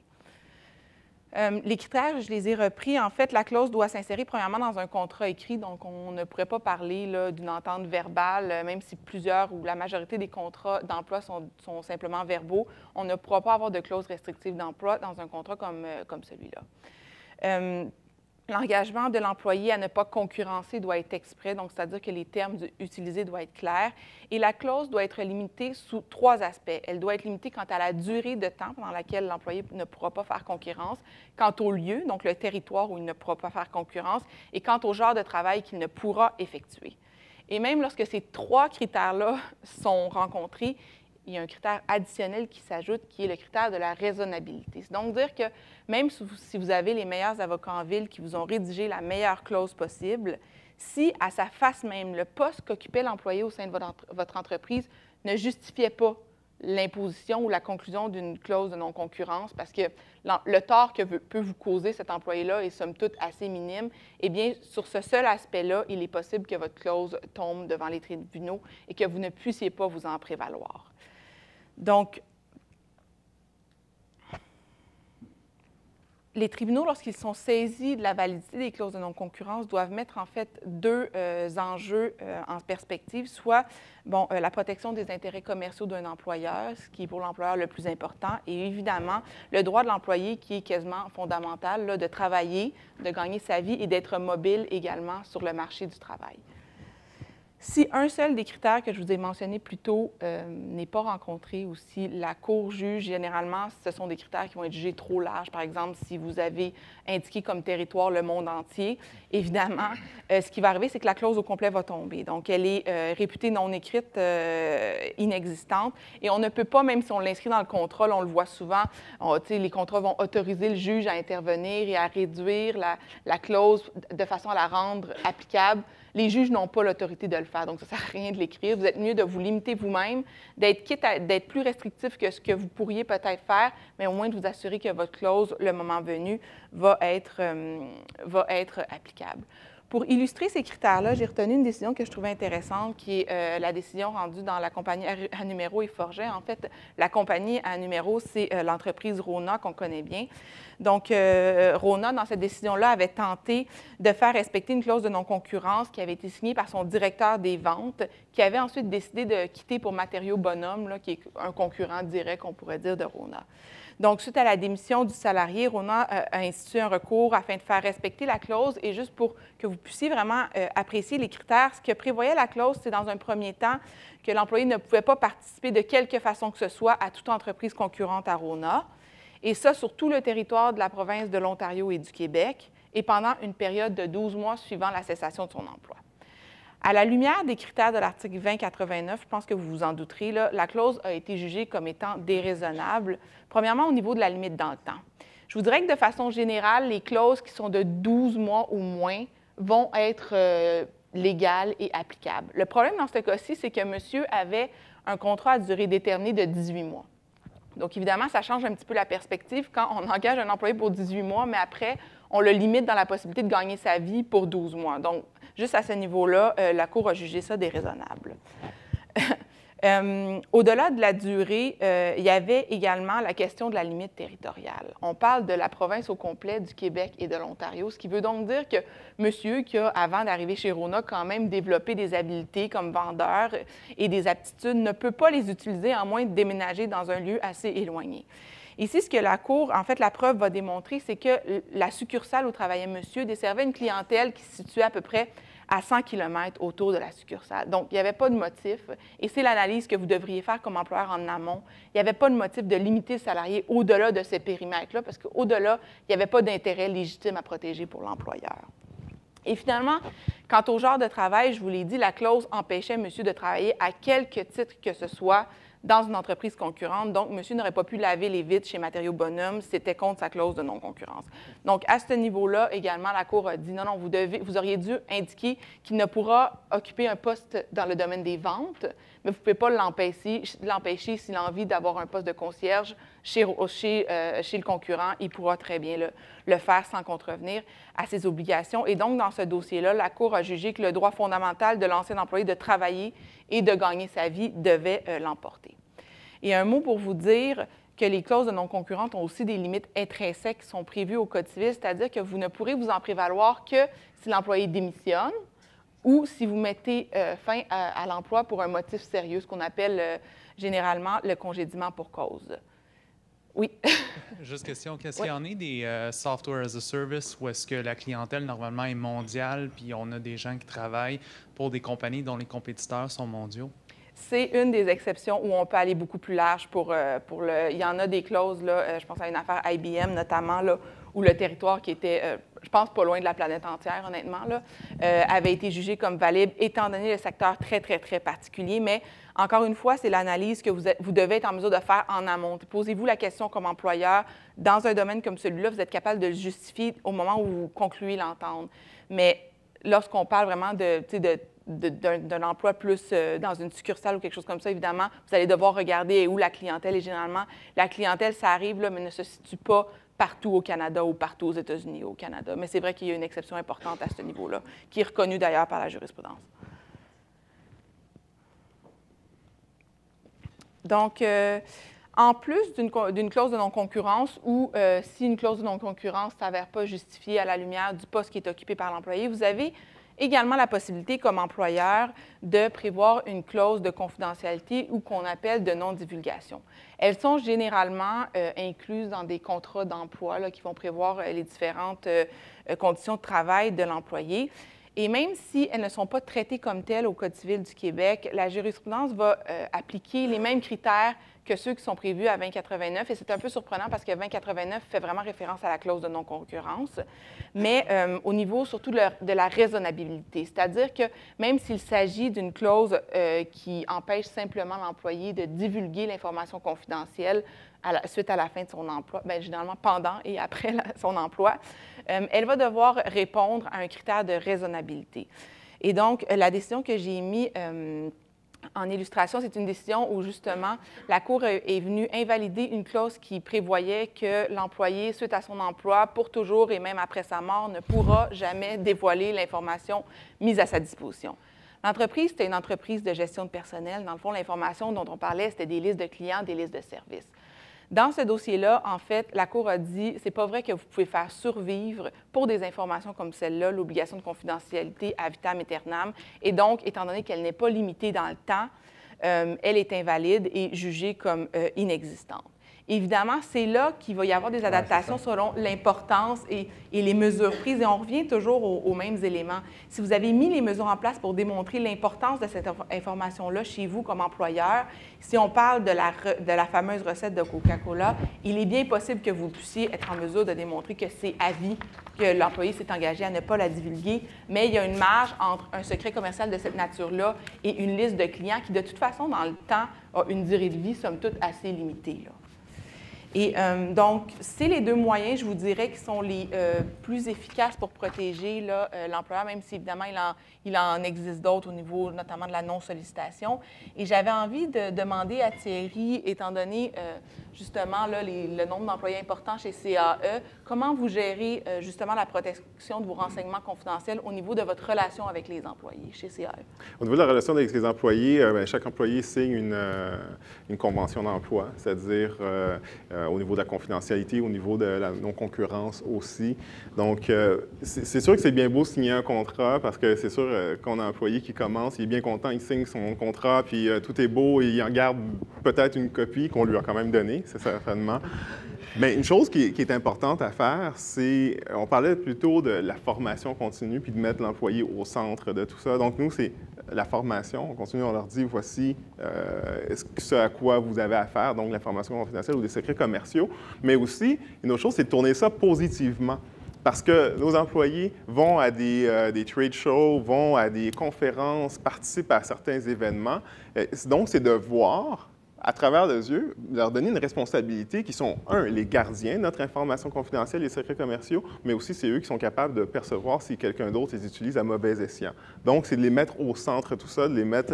Les critères, je les ai repris. En fait, la clause doit s'insérer premièrement dans un contrat écrit, donc on ne pourrait pas parler d'une entente verbale, même si plusieurs ou la majorité des contrats d'emploi sont simplement verbaux. On ne pourra pas avoir de clause restrictive d'emploi dans un contrat comme celui-là. L'engagement de l'employé à ne pas concurrencer doit être exprès, donc c'est-à-dire que les termes utilisés doivent être clairs. Et la clause doit être limitée sous 3 aspects. Elle doit être limitée quant à la durée de temps pendant laquelle l'employé ne pourra pas faire concurrence, quant au lieu, donc le territoire où il ne pourra pas faire concurrence, et quant au genre de travail qu'il ne pourra effectuer. Et même lorsque ces 3 critères-là sont rencontrés, il y a un critère additionnel qui s'ajoute, qui est le critère de la raisonnabilité. C'est donc dire que même si vous avez les meilleurs avocats en ville qui vous ont rédigé la meilleure clause possible, si à sa face même, le poste qu'occupait l'employé au sein de votre entreprise ne justifiait pas l'imposition ou la conclusion d'une clause de non-concurrence, parce que le tort que peut vous causer cet employé-là est somme toute assez minime, eh bien, sur ce seul aspect-là, il est possible que votre clause tombe devant les tribunaux et que vous ne puissiez pas vous en prévaloir. Donc, les tribunaux, lorsqu'ils sont saisis de la validité des clauses de non-concurrence, doivent mettre en fait 2 enjeux en perspective, soit la protection des intérêts commerciaux d'un employeur, ce qui est pour l'employeur le plus important, et évidemment le droit de l'employé qui est quasiment fondamental, là, de travailler, de gagner sa vie et d'être mobile également sur le marché du travail. Si un seul des critères que je vous ai mentionnés plus tôt n'est pas rencontré, ou si la Cour juge, généralement, ce sont des critères qui vont être jugés trop larges. Par exemple, si vous avez indiqué comme territoire le monde entier, évidemment, ce qui va arriver, c'est que la clause au complet va tomber. Donc, elle est réputée non écrite, inexistante, et on ne peut pas, même si on l'inscrit dans le contrat, là, on le voit souvent, les contrats vont autoriser le juge à intervenir et à réduire la clause de façon à la rendre applicable. Les juges n'ont pas l'autorité de le faire, donc ça ne sert à rien de l'écrire. Vous êtes mieux de vous limiter vous-même, d'être plus restrictif que ce que vous pourriez peut-être faire, mais au moins de vous assurer que votre clause, le moment venu, va être applicable. pour illustrer ces critères-là, j'ai retenu une décision que je trouvais intéressante, qui est la décision rendue dans la compagnie à numéro et Forget. En fait, la compagnie à numéro, c'est l'entreprise RONA qu'on connaît bien. Donc, RONA, dans cette décision-là, avait tenté de faire respecter une clause de non-concurrence qui avait été signée par son directeur des ventes, qui avait ensuite décidé de quitter pour Matériaux Bonhomme, là, qui est un concurrent direct, on pourrait dire, de RONA. Donc, suite à la démission du salarié, RONA a institué un recours afin de faire respecter la clause. Et juste pour que vous puissiez vraiment apprécier les critères, ce que prévoyait la clause, c'est dans un premier temps que l'employé ne pouvait pas participer de quelque façon que ce soit à toute entreprise concurrente à RONA, et ça sur tout le territoire de la province de l'Ontario et du Québec, et pendant une période de 12 mois suivant la cessation de son emploi. À la lumière des critères de l'article 2089, je pense que vous vous en douterez, là, la clause a été jugée comme étant déraisonnable, premièrement au niveau de la limite dans le temps. Je vous dirais que de façon générale, les clauses qui sont de 12 mois ou moins vont être légales et applicables. Le problème dans ce cas-ci, c'est que monsieur avait un contrat à durée déterminée de 18 mois. Donc, évidemment, ça change un petit peu la perspective quand on engage un employé pour 18 mois, mais après, on le limite dans la possibilité de gagner sa vie pour 12 mois. Donc, juste à ce niveau-là, la Cour a jugé ça déraisonnable. Au-delà de la durée, il y avait également la question de la limite territoriale. On parle de la province au complet du Québec et de l'Ontario, ce qui veut donc dire que monsieur, qui a, avant d'arriver chez RONA, quand même développé des habiletés comme vendeur et des aptitudes, ne peut pas les utiliser à moins de déménager dans un lieu assez éloigné. Ici, ce que la Cour, en fait, la preuve va démontrer, c'est que la succursale où travaillait monsieur desservait une clientèle qui se situait à peu près à 100 km autour de la succursale. Donc, il n'y avait pas de motif, et c'est l'analyse que vous devriez faire comme employeur en amont. Il n'y avait pas de motif de limiter le salarié au-delà de ces périmètres-là, parce qu'au-delà, il n'y avait pas d'intérêt légitime à protéger pour l'employeur. Et finalement, quant au genre de travail, je vous l'ai dit, la clause empêchait monsieur de travailler à quelque titre que ce soit dans une entreprise concurrente. Donc, monsieur n'aurait pas pu laver les vitres chez Matériaux Bonhomme, c'était contre sa clause de non-concurrence. Donc, à ce niveau-là, également, la Cour a dit non, non, vous auriez dû indiquer qu'il ne pourra occuper un poste dans le domaine des ventes, mais vous ne pouvez pas l'empêcher s'il a envie d'avoir un poste de concierge chez le concurrent, il pourra très bien le faire sans contrevenir à ses obligations. Et donc, dans ce dossier-là, la Cour a jugé que le droit fondamental de l'ancien employé de travailler et de gagner sa vie devait l'emporter. Et un mot pour vous dire que les clauses de non-concurrente ont aussi des limites intrinsèques qui sont prévues au Code civil, c'est-à-dire que vous ne pourrez vous en prévaloir que si l'employé démissionne ou si vous mettez fin à l'emploi pour un motif sérieux, ce qu'on appelle généralement le congédiement pour cause. Oui. Juste question, qu'est-ce qu'il y en est des software as a service où est-ce que la clientèle normalement est mondiale puis on a des gens qui travaillent pour des compagnies dont les compétiteurs sont mondiaux? C'est une des exceptions où on peut aller beaucoup plus large il y en a des clauses, là, je pense à une affaire IBM notamment, là, où le territoire qui était, je pense, pas loin de la planète entière, honnêtement, là, avait été jugé comme valide, étant donné le secteur très, très, très particulier. Mais encore une fois, c'est l'analyse que vous devez être en mesure de faire en amont. Posez-vous la question comme employeur, dans un domaine comme celui-là, vous êtes capable de le justifier au moment où vous concluez l'entente. Mais lorsqu'on parle vraiment d'un emploi plus dans une succursale ou quelque chose comme ça, évidemment, vous allez devoir regarder où la clientèle est. Généralement, la clientèle, ça arrive, là, mais ne se situe pas partout au Canada ou partout aux États-Unis au Canada. Mais c'est vrai qu'il y a une exception importante à ce niveau-là, qui est reconnue d'ailleurs par la jurisprudence. Donc, en plus d'une clause de non-concurrence ou si une clause de non-concurrence ne s'avère pas justifiée à la lumière du poste qui est occupé par l'employé, vous avez également la possibilité, comme employeur, de prévoir une clause de confidentialité ou qu'on appelle de non-divulgation. Elles sont généralement incluses dans des contrats d'emploi là, qui vont prévoir les différentes conditions de travail de l'employé. Et même si elles ne sont pas traitées comme telles au Code civil du Québec, la jurisprudence va appliquer les mêmes critères que ceux qui sont prévus à 2089. Et c'est un peu surprenant parce que 2089 fait vraiment référence à la clause de non-concurrence, mais au niveau surtout de la raisonnabilité. C'est-à-dire que même s'il s'agit d'une clause qui empêche simplement l'employé de divulguer l'information confidentielle suite à la fin de son emploi, bien, généralement pendant et après son emploi, elle va devoir répondre à un critère de raisonnabilité. Et donc, la décision que j'ai mise En illustration, c'est une décision où, justement, la Cour est venue invalider une clause qui prévoyait que l'employé, suite à son emploi, pour toujours et même après sa mort, ne pourra jamais dévoiler l'information mise à sa disposition. L'entreprise, c'était une entreprise de gestion de personnel. Dans le fond, l'information dont on parlait, c'était des listes de clients, des listes de services. Dans ce dossier-là, en fait, la Cour a dit c'est pas vrai que vous pouvez faire survivre pour des informations comme celle-là l'obligation de confidentialité à vitam aeternam. Et donc, étant donné qu'elle n'est pas limitée dans le temps, elle est invalide et jugée comme inexistante. Évidemment, c'est là qu'il va y avoir des adaptations selon l'importance et les mesures prises. Et on revient toujours aux mêmes éléments. Si vous avez mis les mesures en place pour démontrer l'importance de cette information-là chez vous comme employeur, si on parle de la fameuse recette de Coca-Cola, il est bien possible que vous puissiez être en mesure de démontrer que c'est à vie, que l'employé s'est engagé à ne pas la divulguer, mais il y a une marge entre un secret commercial de cette nature-là et une liste de clients qui, de toute façon, dans le temps, a une durée de vie, somme toute, assez limitée, là. Et donc, c'est les deux moyens, je vous dirais, qui sont les plus efficaces pour protéger l'employeur, même si, évidemment, il en existe d'autres au niveau notamment de la non-sollicitation. Et j'avais envie de demander à Thierry, étant donné justement là, le nombre d'employés importants chez CAE, comment vous gérez justement la protection de vos renseignements confidentiels au niveau de votre relation avec les employés chez CAE? Au niveau de la relation avec les employés, chaque employé signe une convention d'emploi, c'est-à-dire au niveau de la confidentialité, au niveau de la non-concurrence aussi. Donc, c'est sûr que c'est bien beau signer un contrat parce que c'est sûr qu'on a un employé qui commence, il est bien content, il signe son contrat, puis tout est beau et il en garde peut-être une copie qu'on lui a quand même donnée, c'est certainement. Mais une chose qui est importante à faire, c'est, on parlait plutôt de la formation continue puis de mettre l'employé au centre de tout ça. Donc, nous, c'est la formation. On continue, on leur dit, voici ce à quoi vous avez affaire, donc l'information confidentielle ou des secrets commerciaux. Mais aussi, une autre chose, c'est de tourner ça positivement. Parce que nos employés vont à des trade shows, vont à des conférences, participent à certains événements. Donc, c'est de voir à travers leurs yeux, leur donner une responsabilité qui sont, les gardiens de notre information confidentielle, les secrets commerciaux, mais aussi c'est eux qui sont capables de percevoir si quelqu'un d'autre les utilise à mauvais escient. Donc, c'est de les mettre au centre, tout ça, de les mettre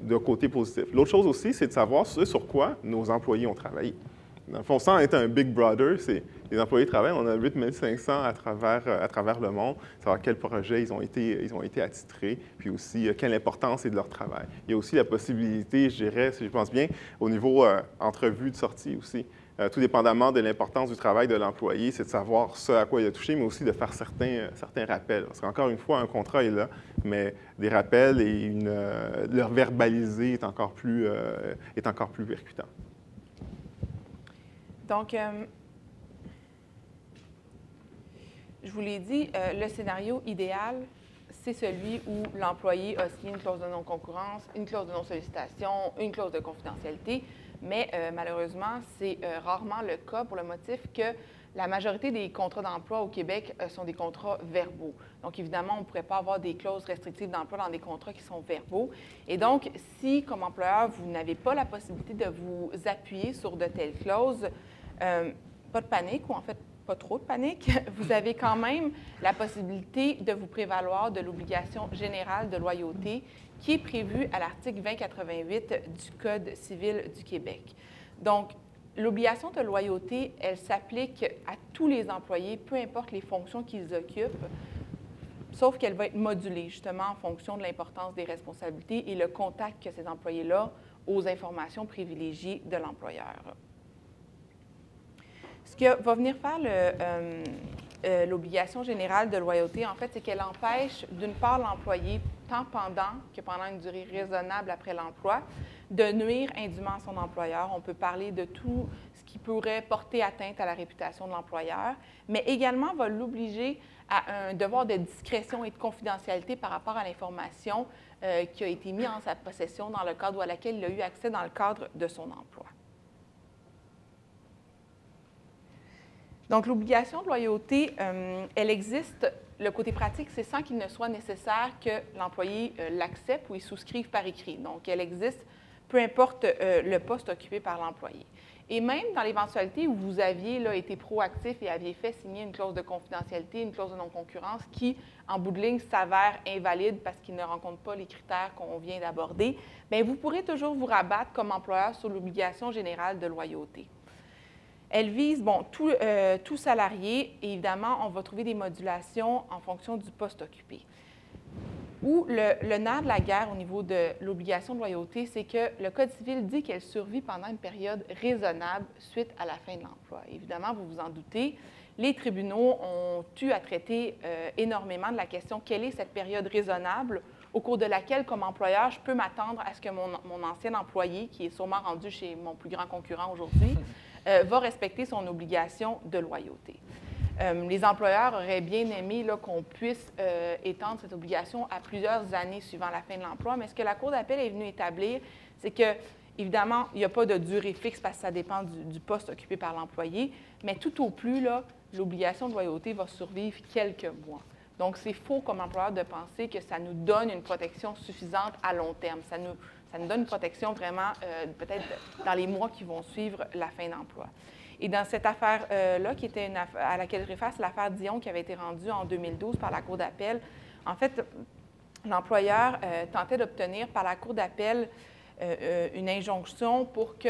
de côté positif. L'autre chose aussi, c'est de savoir ce sur quoi nos employés ont travaillé. Dans le fond, sans être un Big Brother, c'est les employés travaillent, on a 8500 à travers le monde, savoir quels projets ils ont été attitrés, puis aussi quelle importance est de leur travail. Il y a aussi la possibilité, je dirais, si je pense bien, au niveau entrevue de sortie aussi. Tout dépendamment de l'importance du travail de l'employé, c'est de savoir ce à quoi il a touché, mais aussi de faire certains rappels. Parce qu'encore une fois, un contrat est là, mais des rappels et leur verbaliser est encore plus percutant. Donc, je vous l'ai dit, le scénario idéal, c'est celui où l'employé a signé une clause de non-concurrence, une clause de non-sollicitation, une clause de confidentialité, mais malheureusement, c'est rarement le cas pour le motif que la majorité des contrats d'emploi au Québec sont des contrats verbaux. Donc, évidemment, on ne pourrait pas avoir des clauses restrictives d'emploi dans des contrats qui sont verbaux. Et donc, si, comme employeur, vous n'avez pas la possibilité de vous appuyer sur de telles clauses, pas de panique, ou en fait, pas trop de panique, vous avez quand même la possibilité de vous prévaloir de l'obligation générale de loyauté qui est prévue à l'article 2088 du Code civil du Québec. Donc, l'obligation de loyauté, elle s'applique à tous les employés, peu importe les fonctions qu'ils occupent, sauf qu'elle va être modulée justement en fonction de l'importance des responsabilités et le contact que ces employés-là aux informations privilégiées de l'employeur. Ce que va venir faire l'obligation générale de loyauté, en fait, c'est qu'elle empêche, d'une part, l'employé, tant pendant que pendant une durée raisonnable après l'emploi, de nuire indûment à son employeur. On peut parler de tout ce qui pourrait porter atteinte à la réputation de l'employeur, mais également va l'obliger à un devoir de discrétion et de confidentialité par rapport à l'information qui a été mise en sa possession dans le cadre ou à laquelle il a eu accès dans le cadre de son emploi. Donc, l'obligation de loyauté, elle existe. Le côté pratique, c'est sans qu'il ne soit nécessaire que l'employé l'accepte ou y souscrive par écrit. Donc, elle existe peu importe le poste occupé par l'employé. Et même dans l'éventualité où vous aviez là, été proactif et aviez fait signer une clause de confidentialité, une clause de non-concurrence qui, en bout de ligne, s'avère invalide parce qu'il ne rencontre pas les critères qu'on vient d'aborder, bien, vous pourrez toujours vous rabattre comme employeur sur l'obligation générale de loyauté. Elle vise, bon, tout salarié, et évidemment, on va trouver des modulations en fonction du poste occupé. Où le nerf de la guerre au niveau de l'obligation de loyauté, c'est que le Code civil dit qu'elle survit pendant une période raisonnable suite à la fin de l'emploi. Évidemment, vous vous en doutez, les tribunaux ont eu à traiter énormément de la question « quelle est cette période raisonnable ?» au cours de laquelle, comme employeur, je peux m'attendre à ce que mon ancien employé, qui est sûrement rendu chez mon plus grand concurrent aujourd'hui, va respecter son obligation de loyauté. Les employeurs auraient bien aimé qu'on puisse étendre cette obligation à plusieurs années suivant la fin de l'emploi, mais ce que la Cour d'appel est venue établir, c'est que, évidemment, il n'y a pas de durée fixe parce que ça dépend du poste occupé par l'employé, mais tout au plus, l'obligation de loyauté va survivre quelques mois. Donc, c'est faux comme employeur de penser que ça nous donne une protection suffisante à long terme. Ça nous donne une protection vraiment peut-être dans les mois qui vont suivre la fin d'emploi. Et dans cette affaire-là, qui était à laquelle je réfère, c'est l'affaire Dion qui avait été rendue en 2012 par la Cour d'appel. En fait, l'employeur tentait d'obtenir par la Cour d'appel une injonction pour que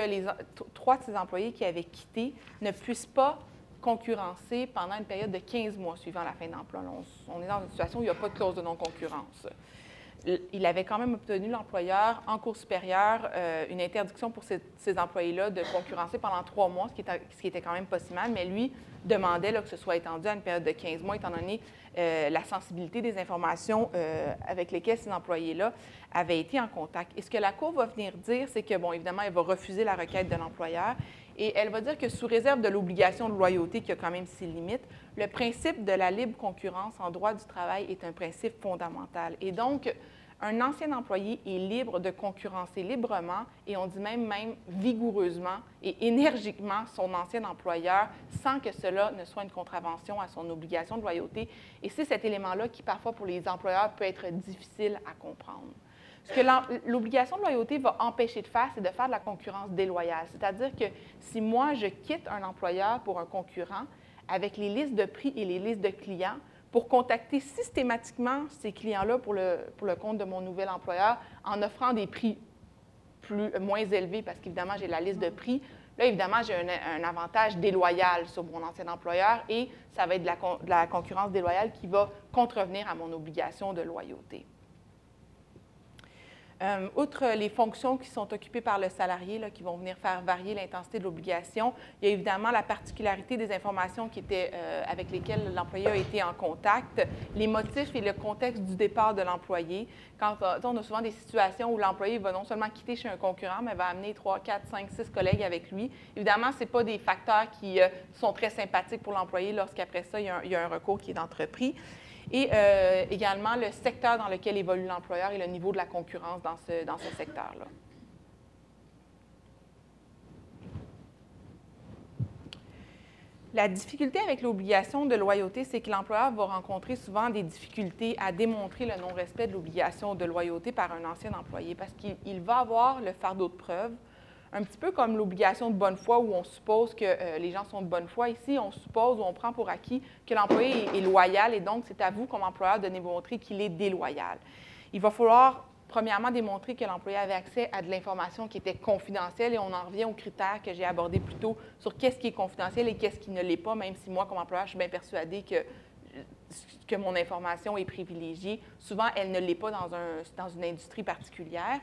trois de ses employés qui avaient quitté ne puissent pas concurrencer pendant une période de 15 mois suivant la fin d'emploi. On est dans une situation où il n'y a pas de clause de non-concurrence. Il avait quand même obtenu, l'employeur, en cour supérieure, une interdiction pour ces employés-là de concurrencer pendant 3 mois, ce qui était quand même pas si mal, mais lui demandait que ce soit étendu à une période de 15 mois, étant donné la sensibilité des informations avec lesquelles ces employés-là avaient été en contact. Et ce que la Cour va venir dire, c'est que, bon, évidemment, elle va refuser la requête de l'employeur et elle va dire que sous réserve de l'obligation de loyauté, qui a quand même ses limites, le principe de la libre concurrence en droit du travail est un principe fondamental. Et donc, un ancien employé est libre de concurrencer librement, et on dit même vigoureusement et énergiquement son ancien employeur sans que cela ne soit une contravention à son obligation de loyauté. Et c'est cet élément-là qui, parfois, pour les employeurs, peut être difficile à comprendre. Ce que l'obligation de loyauté va empêcher de faire, c'est de faire de la concurrence déloyale. C'est-à-dire que si moi, je quitte un employeur pour un concurrent, avec les listes de prix et les listes de clients, pour contacter systématiquement ces clients-là pour le compte de mon nouvel employeur en offrant des prix moins élevés parce qu'évidemment, j'ai la liste de prix. Là, évidemment, j'ai un avantage déloyal sur mon ancien employeur et ça va être de la concurrence déloyale qui va contrevenir à mon obligation de loyauté. Outre les fonctions qui sont occupées par le salarié, qui vont venir faire varier l'intensité de l'obligation, il y a évidemment la particularité des informations avec lesquelles l'employé a été en contact, les motifs et le contexte du départ de l'employé. Quand on a souvent des situations où l'employé va non seulement quitter chez un concurrent, mais va amener 3, 4, 5, 6 collègues avec lui. Évidemment, ce n'est pas des facteurs qui sont très sympathiques pour l'employé lorsqu'après ça, il y a un recours qui est entrepris. Et également le secteur dans lequel évolue l'employeur et le niveau de la concurrence dans ce secteur-là. La difficulté avec l'obligation de loyauté, c'est que l'employeur va rencontrer souvent des difficultés à démontrer le non-respect de l'obligation de loyauté par un ancien employé parce qu'il va avoir le fardeau de preuve, un petit peu comme l'obligation de bonne foi où on suppose que les gens sont de bonne foi. Ici, on suppose ou on prend pour acquis que l'employé est loyal et donc c'est à vous, comme employeur, de démontrer qu'il est déloyal. Il va falloir, premièrement, démontrer que l'employé avait accès à de l'information qui était confidentielle et on en revient aux critères que j'ai abordés plus tôt sur qu'est-ce qui est confidentiel et qu'est-ce qui ne l'est pas, même si moi, comme employeur, je suis bien persuadée que mon information est privilégiée. Souvent, elle ne l'est pas dans une industrie particulière.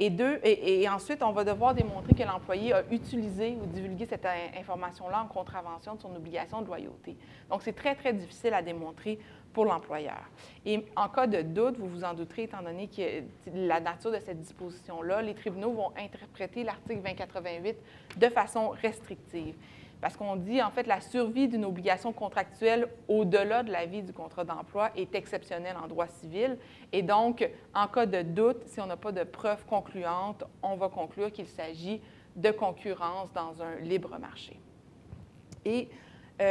Et ensuite, on va devoir démontrer que l'employé a utilisé ou divulgué cette information-là en contravention de son obligation de loyauté. Donc, c'est très, très difficile à démontrer pour l'employeur. Et en cas de doute, vous vous en douterez, étant donné que la nature de cette disposition-là, les tribunaux vont interpréter l'article 2088 de façon restrictive. Parce qu'on dit, en fait, la survie d'une obligation contractuelle au-delà de la vie du contrat d'emploi est exceptionnelle en droit civil. Et donc, en cas de doute, si on n'a pas de preuves concluantes, on va conclure qu'il s'agit de concurrence dans un libre marché. Et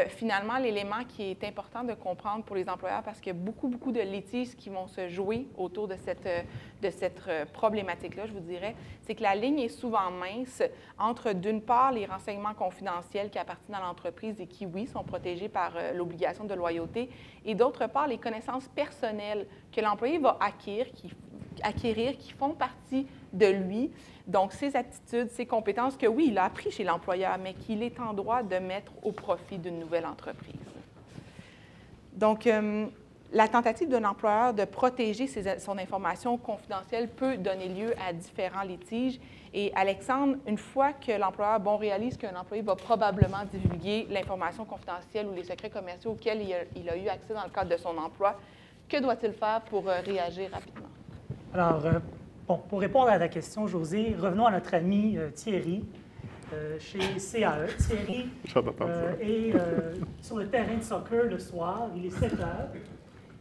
finalement, l'élément qui est important de comprendre pour les employeurs, parce qu'il y a beaucoup de litiges qui vont se jouer autour de cette problématique-là, je vous dirais, c'est que la ligne est souvent mince entre, d'une part, les renseignements confidentiels qui appartiennent à l'entreprise et qui, oui, sont protégés par l'obligation de loyauté, et d'autre part, les connaissances personnelles que l'employé va acquérir, qui font partie de lui. Donc, ses attitudes, ses compétences que, oui, il a appris chez l'employeur, mais qu'il est en droit de mettre au profit d'une nouvelle entreprise. Donc, la tentative d'un employeur de protéger son information confidentielle peut donner lieu à différents litiges. Et Alexandre, une fois que l'employeur réalise qu'un employé va probablement divulguer l'information confidentielle ou les secrets commerciaux auxquels il a eu accès dans le cadre de son emploi, que doit-il faire pour réagir rapidement? Alors, pour répondre à ta question, José, revenons à notre ami Thierry chez CAE. Thierry est sur le terrain de soccer le soir, il est 7 heures,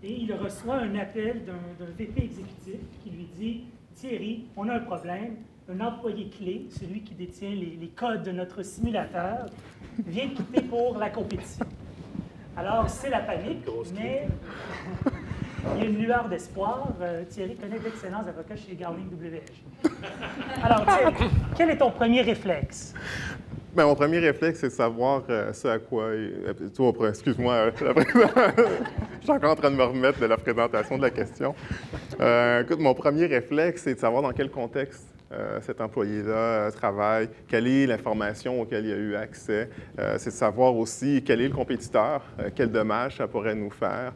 et il reçoit un appel d'un VP exécutif qui lui dit « Thierry, on a un problème, un employé clé, celui qui détient les codes de notre simulateur, vient quitter pour la compétition. » Alors, c'est la panique, mais il y a une lueur d'espoir. Thierry connaît d'excellents avocats chez Garling WSG. Alors, Thierry, quel est ton premier réflexe? Bien, mon premier réflexe, c'est de savoir ce à quoi... Excuse-moi, je suis encore en train de me remettre de la présentation de la question. Écoute, mon premier réflexe, c'est de savoir dans quel contexte cet employé-là travaille, quelle est l'information auquel il a eu accès. C'est de savoir aussi quel est le compétiteur, quel dommage ça pourrait nous faire.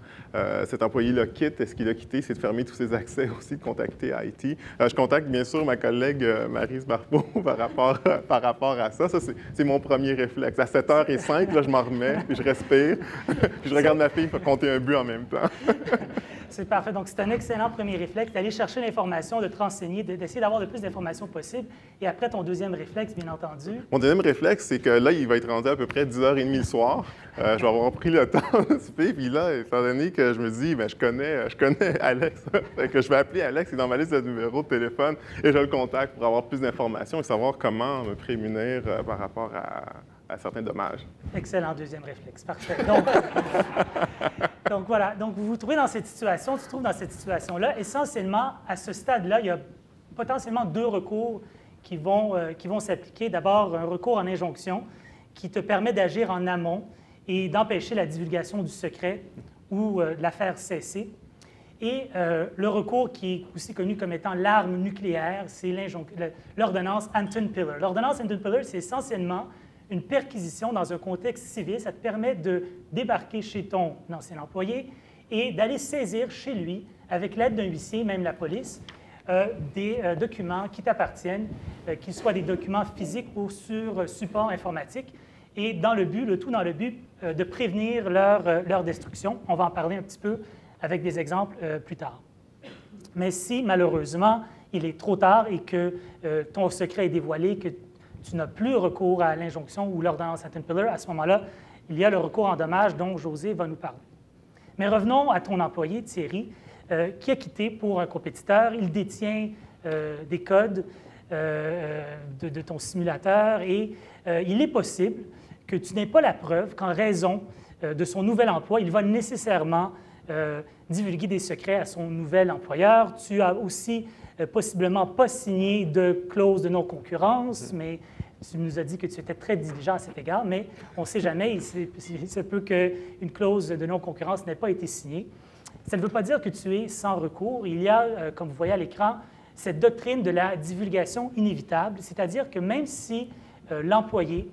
Cet employé-là quitte, est-ce qu'il a quitté? C'est de fermer tous ses accès aussi, de contacter IT. Je contacte bien sûr ma collègue Maryse Barbeau par rapport à ça. Ça, c'est mon premier réflexe. À 7h05, là, je m'en remets, puis je respire, puis je regarde ma fille compter un but en même temps. C'est parfait. Donc, c'est un excellent premier réflexe d'aller chercher l'information, de te renseigner, d'essayer d'avoir le plus d'informations possible. Et après, ton deuxième réflexe, bien entendu. Mon deuxième réflexe, c'est que là, il va être rendu à peu près 10h30 le soir. Je vais avoir pris le temps de souper. Puis là, étant donné que je me dis, bien, je connais Alex, que je vais appeler Alex, il est dans ma liste de numéros de téléphone, et je le contacte pour avoir plus d'informations et savoir comment me prémunir par rapport à certains dommages. Excellent deuxième réflexe. Parfait. Donc voilà. Donc, vous vous trouvez dans cette situation, tu te trouves dans cette situation-là. Essentiellement, à ce stade-là, il y a potentiellement deux recours qui vont s'appliquer. D'abord, un recours en injonction qui te permet d'agir en amont et d'empêcher la divulgation du secret ou de la faire cesser. Et le recours qui est aussi connu comme étant l'arme nucléaire, c'est l'ordonnance Anton-Pillar. L'ordonnance Anton-Pillar, c'est essentiellement une perquisition dans un contexte civil. Ça te permet de débarquer chez ton ancien employé et d'aller saisir chez lui, avec l'aide d'un huissier, même la police, des documents qui t'appartiennent, qu'ils soient des documents physiques ou sur support informatique, et le tout dans le but de prévenir leur destruction. On va en parler un petit peu avec des exemples plus tard. Mais si, malheureusement, il est trop tard et que ton secret est dévoilé, que tu n'as plus recours à l'injonction ou l'ordonnance Anton-Pillar, à ce moment-là, il y a le recours en dommages dont José va nous parler. Mais revenons à ton employé, Thierry, qui a quitté pour un compétiteur. Il détient des codes de ton simulateur et il est possible que tu n'aies pas la preuve qu'en raison de son nouvel emploi, il va nécessairement divulguer des secrets à son nouvel employeur. Tu as aussi possiblement pas signé de clause de non-concurrence, mais tu nous as dit que tu étais très diligent à cet égard, mais on ne sait jamais, il se peut qu'une clause de non-concurrence n'ait pas été signée. Ça ne veut pas dire que tu es sans recours. Il y a, comme vous voyez à l'écran, cette doctrine de la divulgation inévitable, c'est-à-dire que même si l'employé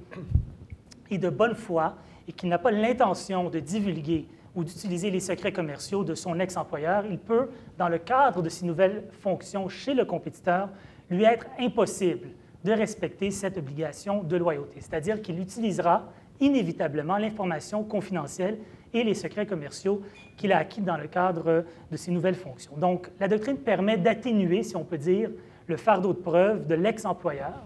est de bonne foi et qu'il n'a pas l'intention de divulguer ou d'utiliser les secrets commerciaux de son ex-employeur, il peut, dans le cadre de ses nouvelles fonctions chez le compétiteur, lui être impossible de respecter cette obligation de loyauté. C'est-à-dire qu'il utilisera inévitablement l'information confidentielle et les secrets commerciaux qu'il a acquis dans le cadre de ses nouvelles fonctions. Donc, la doctrine permet d'atténuer, si on peut dire, le fardeau de preuve de l'ex-employeur,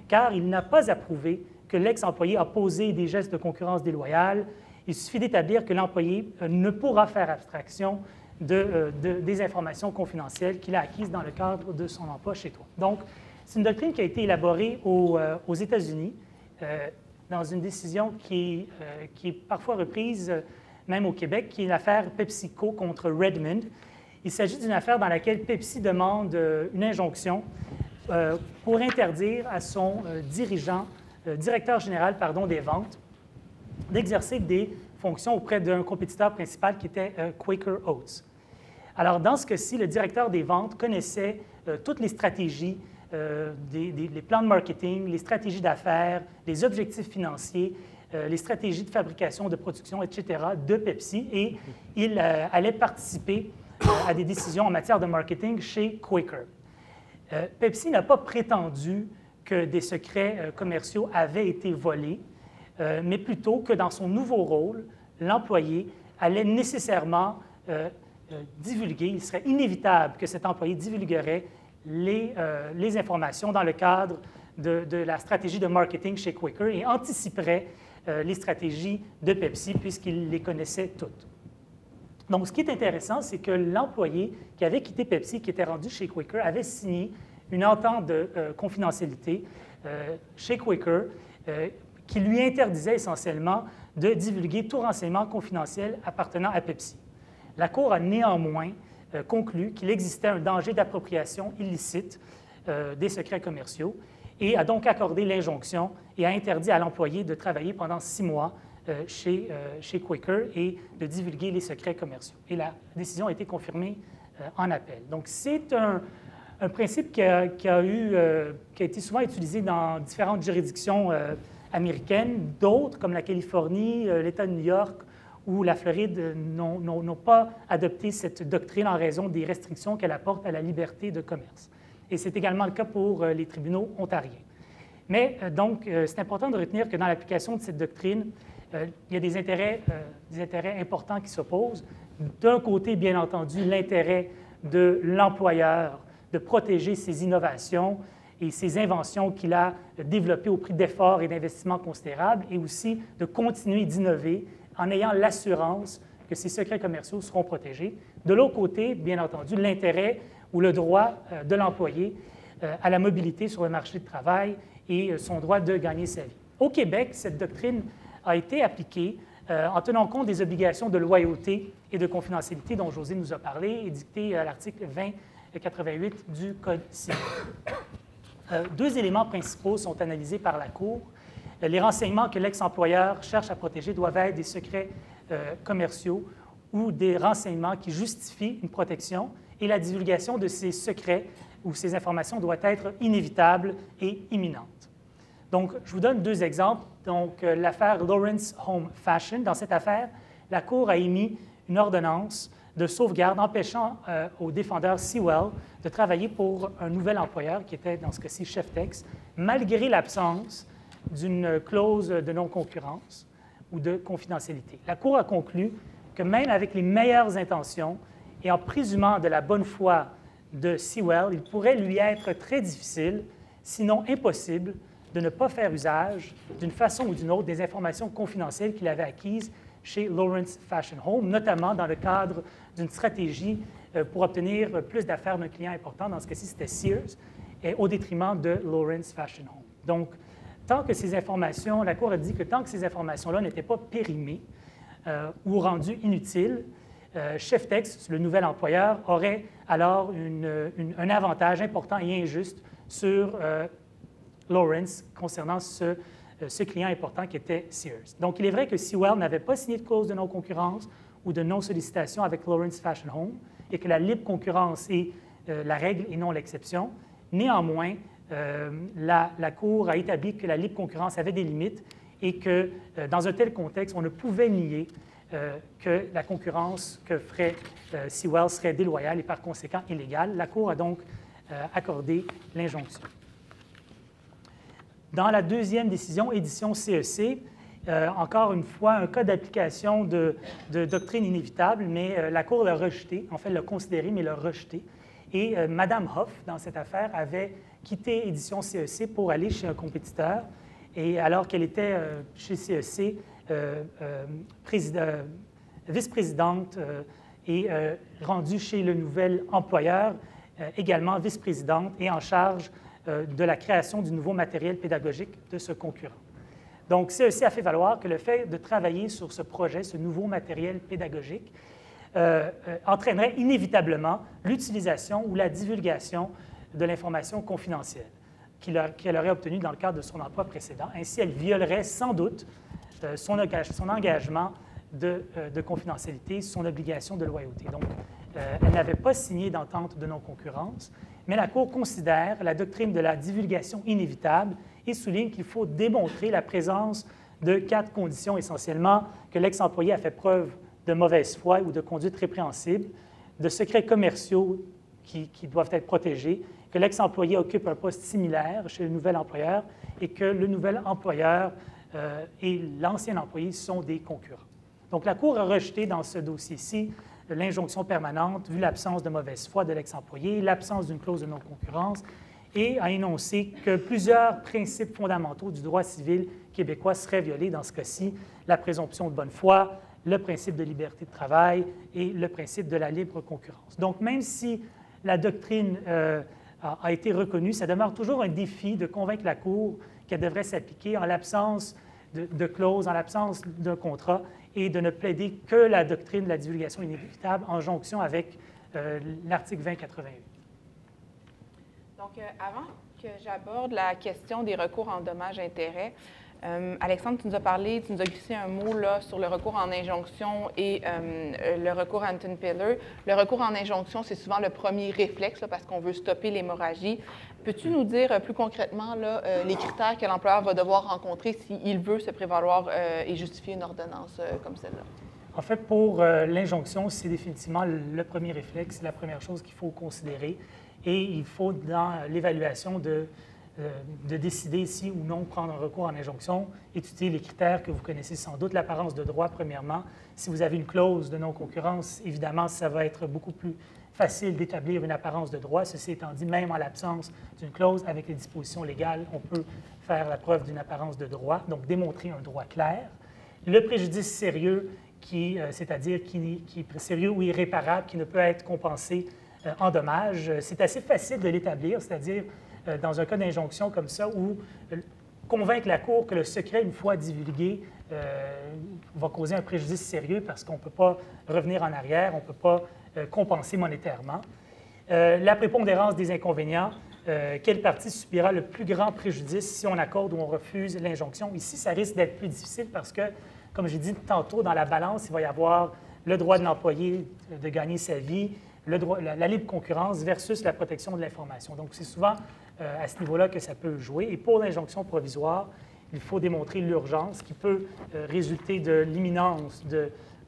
car il n'a pas à prouver que l'ex-employé a posé des gestes de concurrence déloyale. Il suffit d'établir que l'employé ne pourra faire abstraction des informations confidentielles qu'il a acquises dans le cadre de son emploi chez toi. Donc, c'est une doctrine qui a été élaborée aux États-Unis dans une décision qui est parfois reprise même au Québec, qui est l'affaire PepsiCo contre Redmond. Il s'agit d'une affaire dans laquelle Pepsi demande une injonction pour interdire à son directeur général des ventes d'exercer des fonctions auprès d'un compétiteur principal qui était Quaker Oats. Alors, dans ce cas-ci, le directeur des ventes connaissait toutes les stratégies, les plans de marketing, les stratégies d'affaires, les objectifs financiers, les stratégies de fabrication, de production, etc. de Pepsi, et il allait participer à des décisions en matière de marketing chez Quaker. Pepsi n'a pas prétendu que des secrets commerciaux avaient été volés, mais plutôt que dans son nouveau rôle, l'employé allait nécessairement divulguer, il serait inévitable que cet employé divulguerait les informations dans le cadre de la stratégie de marketing chez Quaker et anticiperait les stratégies de Pepsi puisqu'il les connaissait toutes. Donc, ce qui est intéressant, c'est que l'employé qui avait quitté Pepsi, qui était rendu chez Quaker, avait signé une entente de confidentialité chez Quaker qui lui interdisait essentiellement de divulguer tout renseignement confidentiel appartenant à Pepsi. La Cour a néanmoins conclu qu'il existait un danger d'appropriation illicite des secrets commerciaux et a donc accordé l'injonction et a interdit à l'employé de travailler pendant 6 mois chez Quaker et de divulguer les secrets commerciaux. Et la décision a été confirmée en appel. Donc, c'est un principe qui a été souvent utilisé dans différentes juridictions américaines. D'autres, comme la Californie, l'État de New York ou la Floride, n'ont pas adopté cette doctrine en raison des restrictions qu'elle apporte à la liberté de commerce. Et c'est également le cas pour les tribunaux ontariens. Mais donc, c'est important de retenir que dans l'application de cette doctrine, il y a des intérêts importants qui s'opposent. D'un côté, bien entendu, l'intérêt de l'employeur de protéger ses innovations et ses inventions qu'il a développées au prix d'efforts et d'investissements considérables, et aussi de continuer d'innover en ayant l'assurance que ses secrets commerciaux seront protégés. De l'autre côté, bien entendu, l'intérêt ou le droit de l'employé à la mobilité sur le marché du travail et son droit de gagner sa vie. Au Québec, cette doctrine a été appliquée en tenant compte des obligations de loyauté et de confidentialité dont José nous a parlé, édictées à l'article 2088 du Code civil. 2 éléments principaux sont analysés par la Cour. Les renseignements que l'ex-employeur cherche à protéger doivent être des secrets commerciaux ou des renseignements qui justifient une protection, et la divulgation de ces secrets ou ces informations doit être inévitable et imminente. Donc, je vous donne 2 exemples. Donc, l'affaire Lawrence Home Fashion. Dans cette affaire, la Cour a émis une ordonnance de sauvegarde empêchant au défendeur Sewell de travailler pour un nouvel employeur, qui était dans ce cas-ci Cheftex, malgré l'absence d'une clause de non-concurrence ou de confidentialité. La Cour a conclu que même avec les meilleures intentions et en présumant de la bonne foi de Sewell, il pourrait lui être très difficile, sinon impossible, de ne pas faire usage, d'une façon ou d'une autre, des informations confidentielles qu'il avait acquises chez Lawrence Fashion Home, notamment dans le cadre d'une stratégie pour obtenir plus d'affaires d'un client important. Dans ce cas-ci, c'était Sears, et au détriment de Lawrence Fashion Home. Donc, tant que ces informations, la Cour a dit que tant que ces informations-là n'étaient pas périmées ou rendues inutiles, Cheftex, le nouvel employeur, aurait alors un avantage important et injuste sur Lawrence concernant ce client important qui était Sears. Donc, il est vrai que Sewell n'avait pas signé de clause de non-concurrence ou de non-sollicitation avec Lawrence Fashion Home et que la libre concurrence est la règle et non l'exception. Néanmoins, la Cour a établi que la libre concurrence avait des limites et que, dans un tel contexte, on ne pouvait nier que la concurrence que ferait Sewell serait déloyale et par conséquent illégale. La Cour a donc accordé l'injonction. Dans la 2e décision, édition CEC, encore une fois, un cas d'application de doctrine inévitable, mais la Cour l'a rejeté, en fait, l'a considéré, mais l'a rejeté. Et Mme Hoff, dans cette affaire, avait quitté édition CEC pour aller chez un compétiteur. Et alors qu'elle était chez CEC, vice-présidente et rendue chez le nouvel employeur, également vice-présidente et en charge de la création du nouveau matériel pédagogique de ce concurrent. Donc, CEC a fait valoir que le fait de travailler sur ce projet, ce nouveau matériel pédagogique, entraînerait inévitablement l'utilisation ou la divulgation de l'information confidentielle qu'elle aurait obtenue dans le cadre de son emploi précédent. Ainsi, elle violerait sans doute son engagement de confidentialité, son obligation de loyauté. Donc, elle n'avait pas signé d'entente de non-concurrence, mais la Cour considère la doctrine de la divulgation inévitable et souligne qu'il faut démontrer la présence de 4 conditions essentiellement: que l'ex-employé a fait preuve de mauvaise foi ou de conduite répréhensible, de secrets commerciaux qui doivent être protégés, que l'ex-employé occupe un poste similaire chez le nouvel employeur et que le nouvel employeur et l'ancien employé sont des concurrents. Donc, la Cour a rejeté dans ce dossier-ci l'injonction permanente, vu l'absence de mauvaise foi de l'ex-employé, l'absence d'une clause de non-concurrence, et a énoncé que plusieurs principes fondamentaux du droit civil québécois seraient violés dans ce cas-ci: la présomption de bonne foi, le principe de liberté de travail et le principe de la libre concurrence. Donc, même si la doctrine a été reconnue, ça demeure toujours un défi de convaincre la Cour qu'elle devrait s'appliquer en l'absence de clause, en l'absence d'un contrat, et de ne plaider que la doctrine de la divulgation inévitable en jonction avec l'article 2081. Donc, avant que j'aborde la question des recours en dommages-intérêts, Alexandre, tu nous as parlé, tu nous as glissé un mot là, sur le recours en injonction et le recours à Anton Piller. Le recours en injonction, c'est souvent le premier réflexe là, parce qu'on veut stopper l'hémorragie. Peux-tu nous dire plus concrètement là, les critères que l'employeur va devoir rencontrer s'il veut se prévaloir et justifier une ordonnance comme celle-là? En fait, pour l'injonction, c'est définitivement le premier réflexe, c'est la première chose qu'il faut considérer. Et il faut, dans l'évaluation, de décider si ou non prendre un recours en injonction, étudier les critères que vous connaissez sans doute. L'apparence de droit, premièrement. Si vous avez une clause de non-concurrence, évidemment, ça va être beaucoup plus facile d'établir une apparence de droit. Ceci étant dit, même en l'absence d'une clause, avec les dispositions légales, on peut faire la preuve d'une apparence de droit, donc démontrer un droit clair. Le préjudice sérieux, c'est-à-dire qui est sérieux ou irréparable, qui ne peut être compensé en dommages, c'est assez facile de l'établir, c'est-à-dire dans un cas d'injonction comme ça, où convaincre la Cour que le secret, une fois divulgué, va causer un préjudice sérieux parce qu'on ne peut pas revenir en arrière, on ne peut pas compenser monétairement. La prépondérance des inconvénients, quelle partie subira le plus grand préjudice si on accorde ou on refuse l'injonction? Ici, ça risque d'être plus difficile parce que, comme j'ai dit tantôt, dans la balance, il va y avoir le droit de l'employé de gagner sa vie, la libre concurrence versus la protection de l'information. Donc, c'est souvent à ce niveau-là que ça peut jouer. Et pour l'injonction provisoire, il faut démontrer l'urgence qui peut résulter de l'imminence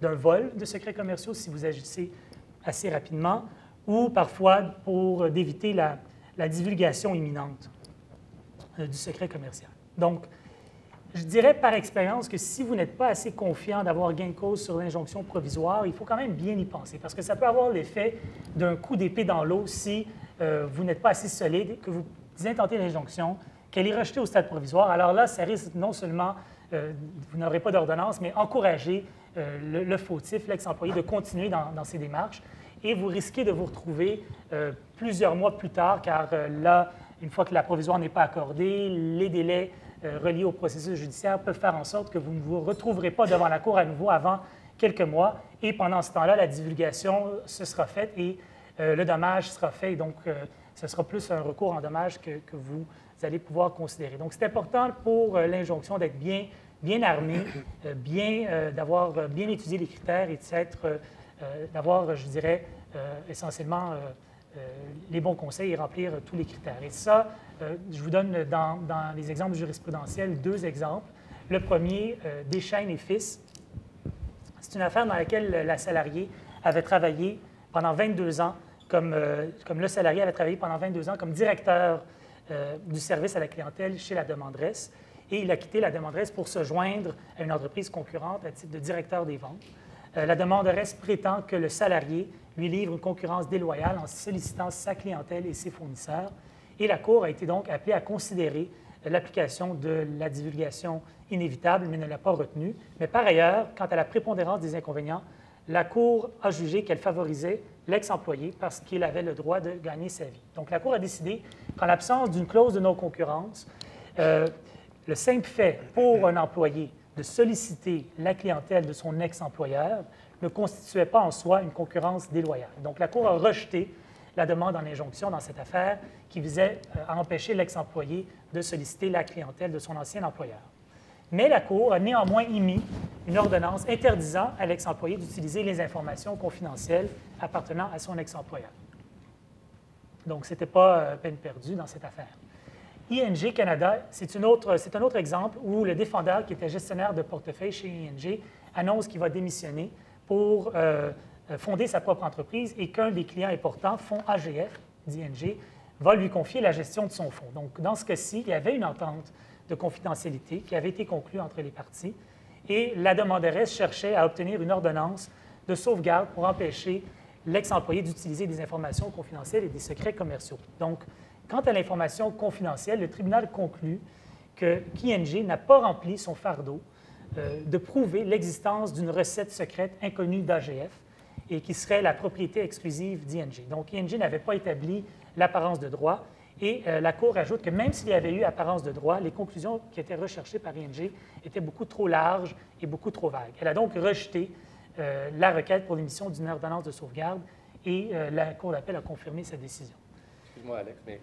d'un vol de secrets commerciaux si vous agissez assez rapidement, ou parfois pour d'éviter la divulgation imminente du secret commercial. Donc, je dirais par expérience que si vous n'êtes pas assez confiant d'avoir gain de cause sur l'injonction provisoire, il faut quand même bien y penser, parce que ça peut avoir l'effet d'un coup d'épée dans l'eau si vous n'êtes pas assez solide, que vous intentez l'injonction, qu'elle est rejetée au stade provisoire. Alors là, ça risque non seulement, vous n'aurez pas d'ordonnance, mais encourager le fautif, l'ex-employé, de continuer dans ses démarches, et vous risquez de vous retrouver plusieurs mois plus tard, car là, une fois que la provisoire n'est pas accordée, les délais reliés au processus judiciaire peuvent faire en sorte que vous ne vous retrouverez pas devant la Cour à nouveau avant quelques mois. Et pendant ce temps-là, la divulgation se sera faite et le dommage sera fait. Et donc, ce sera plus un recours en dommage que vous allez pouvoir considérer. Donc, c'est important pour l'injonction d'être bien armé, d'avoir bien étudié les critères et d'avoir, je dirais, essentiellement les bons conseils et remplir tous les critères. Et ça, je vous donne dans les exemples jurisprudentiels 2 exemples. Le premier, Deschaines et Fils. C'est une affaire dans laquelle la salariée avait travaillé pendant 22 ans, comme le salarié avait travaillé pendant 22 ans comme directeur du service à la clientèle chez la demanderesse. Et il a quitté la demanderesse pour se joindre à une entreprise concurrente à titre de directeur des ventes. La demanderesse prétend que le salarié lui livre une concurrence déloyale en sollicitant sa clientèle et ses fournisseurs. Et la Cour a été donc appelée à considérer l'application de la divulgation inévitable, mais ne l'a pas retenue. Mais par ailleurs, quant à la prépondérance des inconvénients, la Cour a jugé qu'elle favorisait l'ex-employé parce qu'il avait le droit de gagner sa vie. Donc, la Cour a décidé qu'en l'absence d'une clause de non-concurrence, le simple fait pour un employé de solliciter la clientèle de son ex-employeur ne constituait pas en soi une concurrence déloyale. Donc, la Cour a rejeté la demande en injonction dans cette affaire qui visait à empêcher l'ex-employé de solliciter la clientèle de son ancien employeur. Mais la Cour a néanmoins émis une ordonnance interdisant à l'ex-employé d'utiliser les informations confidentielles appartenant à son ex-employeur. Donc, ce n'était pas peine perdue dans cette affaire. ING Canada, c'est un autre exemple où le défendeur, qui était gestionnaire de portefeuille chez ING, annonce qu'il va démissionner pour fonder sa propre entreprise et qu'un des clients importants, fonds AGF d'ING, va lui confier la gestion de son fonds. Donc, dans ce cas-ci, il y avait une entente de confidentialité qui avait été conclue entre les parties et la demanderesse cherchait à obtenir une ordonnance de sauvegarde pour empêcher l'ex-employé d'utiliser des informations confidentielles et des secrets commerciaux. Donc, quant à l'information confidentielle, le tribunal conclut qu'ING n'a pas rempli son fardeau de prouver l'existence d'une recette secrète inconnue d'AGF et qui serait la propriété exclusive d'ING. Donc, ING n'avait pas établi l'apparence de droit et la Cour ajoute que même s'il y avait eu apparence de droit, les conclusions qui étaient recherchées par ING étaient beaucoup trop larges et beaucoup trop vagues. Elle a donc rejeté la requête pour l'émission d'une ordonnance de sauvegarde et la Cour d'appel a confirmé cette décision. Excuse-moi, Alex, mais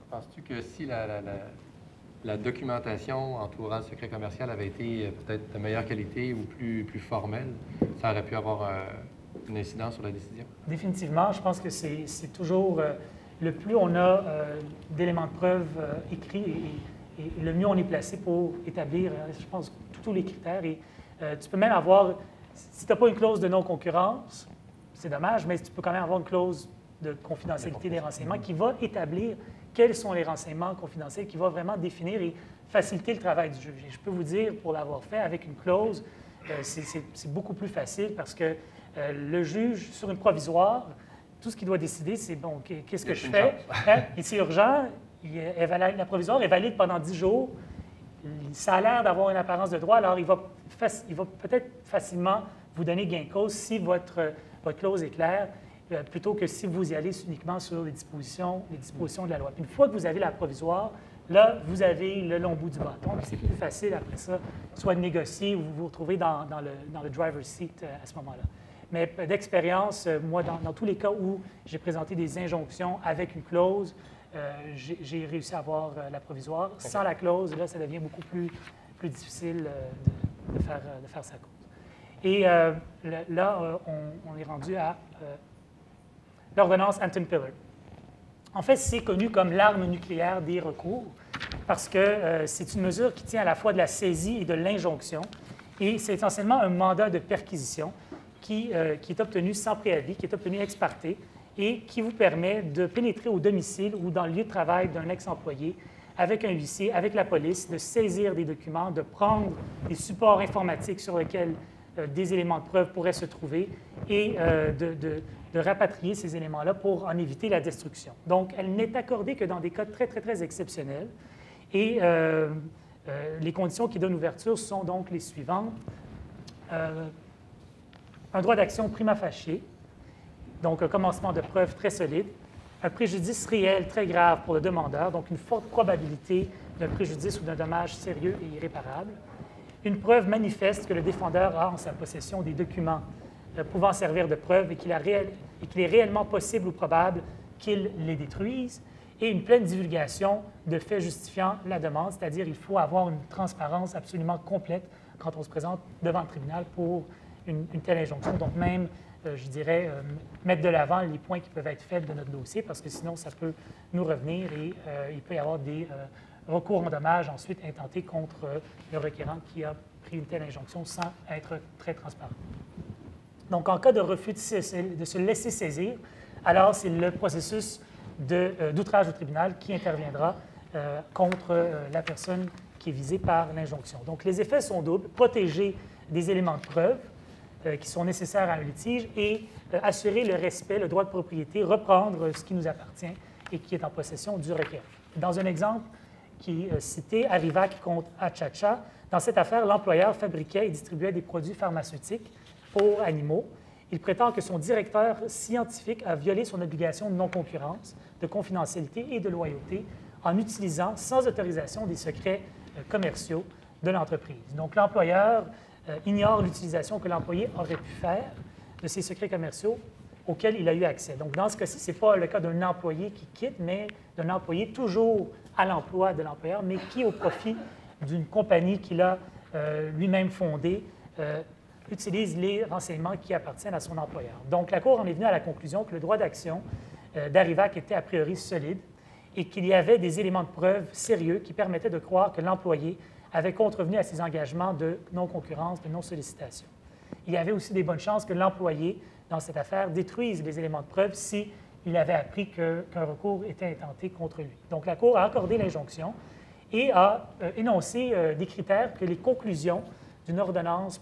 penses-tu que si la documentation entourant le secret commercial avait été peut-être de meilleure qualité ou plus formelle, ça aurait pu avoir une incidence sur la décision? Définitivement, je pense que c'est toujours... le plus on a d'éléments de preuve écrits et le mieux on est placé pour établir, je pense, tous les critères. Et tu peux même avoir... Si tu n'as pas une clause de non-concurrence, c'est dommage, mais tu peux quand même avoir une clause de confidentialité des renseignements qui va établir quels sont les renseignements confidentiels, qui va vraiment définir et faciliter le travail du juge. Et je peux vous dire, pour l'avoir fait avec une clause, c'est beaucoup plus facile parce que le juge, sur une provisoire, tout ce qu'il doit décider, c'est, bon, qu'est-ce que je fais? Hein? Et c'est urgent, la provisoire est valide pendant 10 jours, ça a l'air d'avoir une apparence de droit, alors il va peut-être facilement vous donner gain de cause si votre clause est claire, plutôt que si vous y allez uniquement sur les dispositions de la loi. Puis une fois que vous avez la provisoire, là, vous avez le long bout du bâton, puis c'est plus facile après ça, soit de négocier ou vous vous retrouvez dans le driver's seat à ce moment-là. Mais d'expérience, moi, dans tous les cas où j'ai présenté des injonctions avec une clause, j'ai réussi à avoir la provisoire. Okay. Sans la clause, là, ça devient beaucoup plus difficile de faire sa cause. Et là, on est rendu à l'ordonnance Anton-Pillar. En fait, c'est connu comme l'arme nucléaire des recours parce que c'est une mesure qui tient à la fois de la saisie et de l'injonction. Et c'est essentiellement un mandat de perquisition qui est obtenu sans préavis, qui est obtenu ex parte et qui vous permet de pénétrer au domicile ou dans le lieu de travail d'un ex-employé avec un huissier, avec la police, de saisir des documents, de prendre des supports informatiques sur lesquels des éléments de preuve pourraient se trouver et de rapatrier ces éléments-là pour en éviter la destruction. Donc, elle n'est accordée que dans des cas très, très, très exceptionnels. Et les conditions qui donnent ouverture sont donc les suivantes. Un droit d'action prima facie, donc un commencement de preuve très solide, un préjudice réel très grave pour le demandeur, donc une forte probabilité d'un préjudice ou d'un dommage sérieux et irréparable, une preuve manifeste que le défendeur a en sa possession des documents pouvant servir de preuve et qu'il est réellement possible ou probable qu'il les détruise, et une pleine divulgation de faits justifiant la demande, c'est-à-dire il faut avoir une transparence absolument complète quand on se présente devant le tribunal pour une telle injonction. Donc même, je dirais, mettre de l'avant les points qui peuvent être faits de notre dossier, parce que sinon, ça peut nous revenir et il peut y avoir des recours en dommages ensuite intentés contre le requérant qui a pris une telle injonction sans être très transparent. Donc, en cas de refus de se laisser saisir, alors c'est le processus d'outrage au tribunal qui interviendra contre la personne qui est visée par l'injonction. Donc, les effets sont doubles: protéger des éléments de preuve qui sont nécessaires à un litige et assurer le respect, le droit de propriété, reprendre ce qui nous appartient et qui est en possession du requérant. Dans un exemple qui est cité, Arrivac contre Achacha, dans cette affaire, l'employeur fabriquait et distribuait des produits pharmaceutiques pour animaux. Il prétend que son directeur scientifique a violé son obligation de non-concurrence, de confidentialité et de loyauté en utilisant sans autorisation des secrets commerciaux de l'entreprise. Donc, l'employeur ignore l'utilisation que l'employé aurait pu faire de ces secrets commerciaux auxquels il a eu accès. Donc, dans ce cas-ci, ce n'est pas le cas d'un employé qui quitte, mais d'un employé toujours à l'emploi de l'employeur, mais qui, au profit d'une compagnie qu'il a lui-même fondée, utilise les renseignements qui appartiennent à son employeur. Donc, la Cour en est venue à la conclusion que le droit d'action d'Arivac était a priori solide et qu'il y avait des éléments de preuve sérieux qui permettaient de croire que l'employé avait contrevenu à ses engagements de non-concurrence, de non-sollicitation. Il y avait aussi des bonnes chances que l'employé, dans cette affaire, détruise les éléments de preuve s'il avait appris qu'un recours était intenté contre lui. Donc, la Cour a accordé l'injonction et a énoncé des critères que les conclusions d'une ordonnance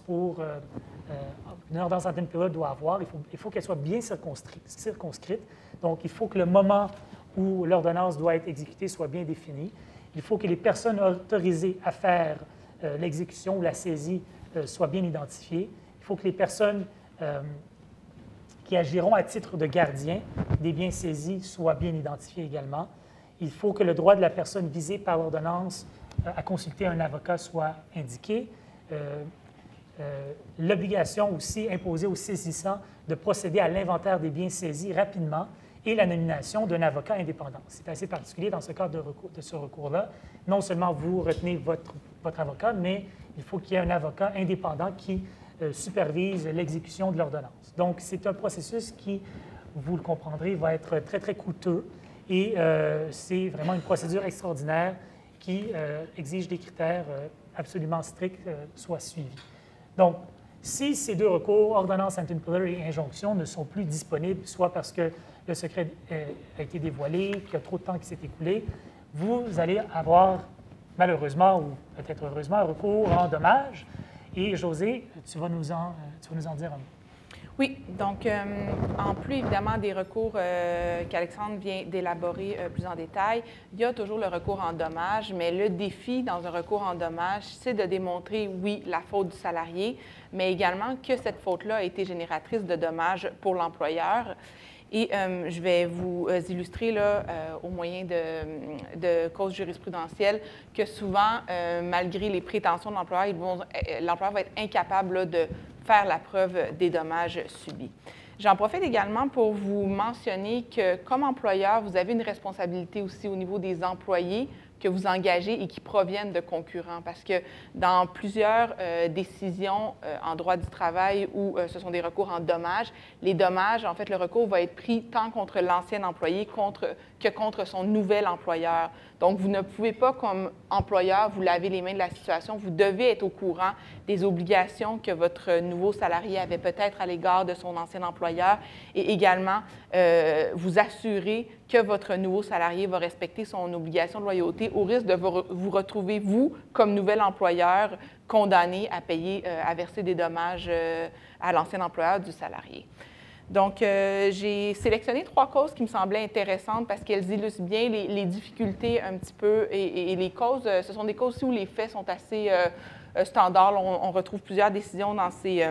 une ordonnance anti-pilote doit avoir. Il faut qu'elle soit bien circonscrite. Donc, il faut que le moment où l'ordonnance doit être exécutée soit bien défini. Il faut que les personnes autorisées à faire l'exécution ou la saisie soient bien identifiées. Il faut que les personnes qui agiront à titre de gardien des biens saisis soient bien identifiées également. Il faut que le droit de la personne visée par l'ordonnance à consulter un avocat soit indiqué. L'obligation aussi imposée aux saisissants de procéder à l'inventaire des biens saisis rapidement et la nomination d'un avocat indépendant. C'est assez particulier dans ce cadre de ce recours-là. Non seulement vous retenez votre avocat, mais il faut qu'il y ait un avocat indépendant qui supervise l'exécution de l'ordonnance. Donc, c'est un processus qui, vous le comprendrez, va être très, très coûteux et c'est vraiment une procédure extraordinaire qui exige des critères absolument stricts soient suivis. Donc, si ces deux recours, ordonnance anti-pillar et injonction, ne sont plus disponibles, soit parce que le secret a été dévoilé, qu'il y a trop de temps qui s'est écoulé, vous allez avoir, malheureusement ou peut-être heureusement, un recours en dommages. Et Josée, tu vas nous en dire un mot. Oui, donc en plus évidemment des recours qu'Alexandre vient d'élaborer plus en détail, il y a toujours le recours en dommages, mais le défi dans un recours en dommages, c'est de démontrer, oui, la faute du salarié, mais également que cette faute-là a été génératrice de dommages pour l'employeur. Et je vais vous illustrer là, au moyen de causes jurisprudentielles que souvent, malgré les prétentions de l'employeur, l'employeur va être incapable là, de faire la preuve des dommages subis. J'en profite également pour vous mentionner que, comme employeur, vous avez une responsabilité aussi au niveau des employés que vous engagez et qui proviennent de concurrents. Parce que dans plusieurs décisions en droit du travail où ce sont des recours en dommages, les dommages, en fait, le recours va être pris tant contre l'ancien employé que contre son nouvel employeur. Donc, vous ne pouvez pas, comme employeur, vous laver les mains de la situation. Vous devez être au courant des obligations que votre nouveau salarié avait peut-être à l'égard de son ancien employeur et également vous assurer que votre nouveau salarié va respecter son obligation de loyauté au risque de vous retrouver, vous, comme nouvel employeur, condamné à payer, à verser des dommages à l'ancien employeur du salarié. Donc, j'ai sélectionné 3 causes qui me semblaient intéressantes parce qu'elles illustrent bien les difficultés un petit peu et les causes, ce sont des causes aussi où les faits sont assez standards. On retrouve plusieurs décisions dans ces...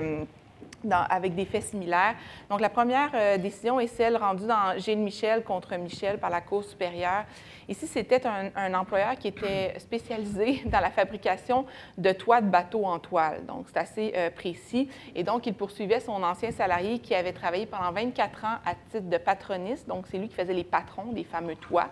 avec des faits similaires. Donc, la première décision est celle rendue dans Gilles Michel contre Michel par la Cour supérieure. Ici, c'était un employeur qui était spécialisé dans la fabrication de toits de bateaux en toile. Donc, c'est assez précis. Et donc, il poursuivait son ancien salarié qui avait travaillé pendant 24 ans à titre de patroniste. Donc, c'est lui qui faisait les patrons des fameux toits.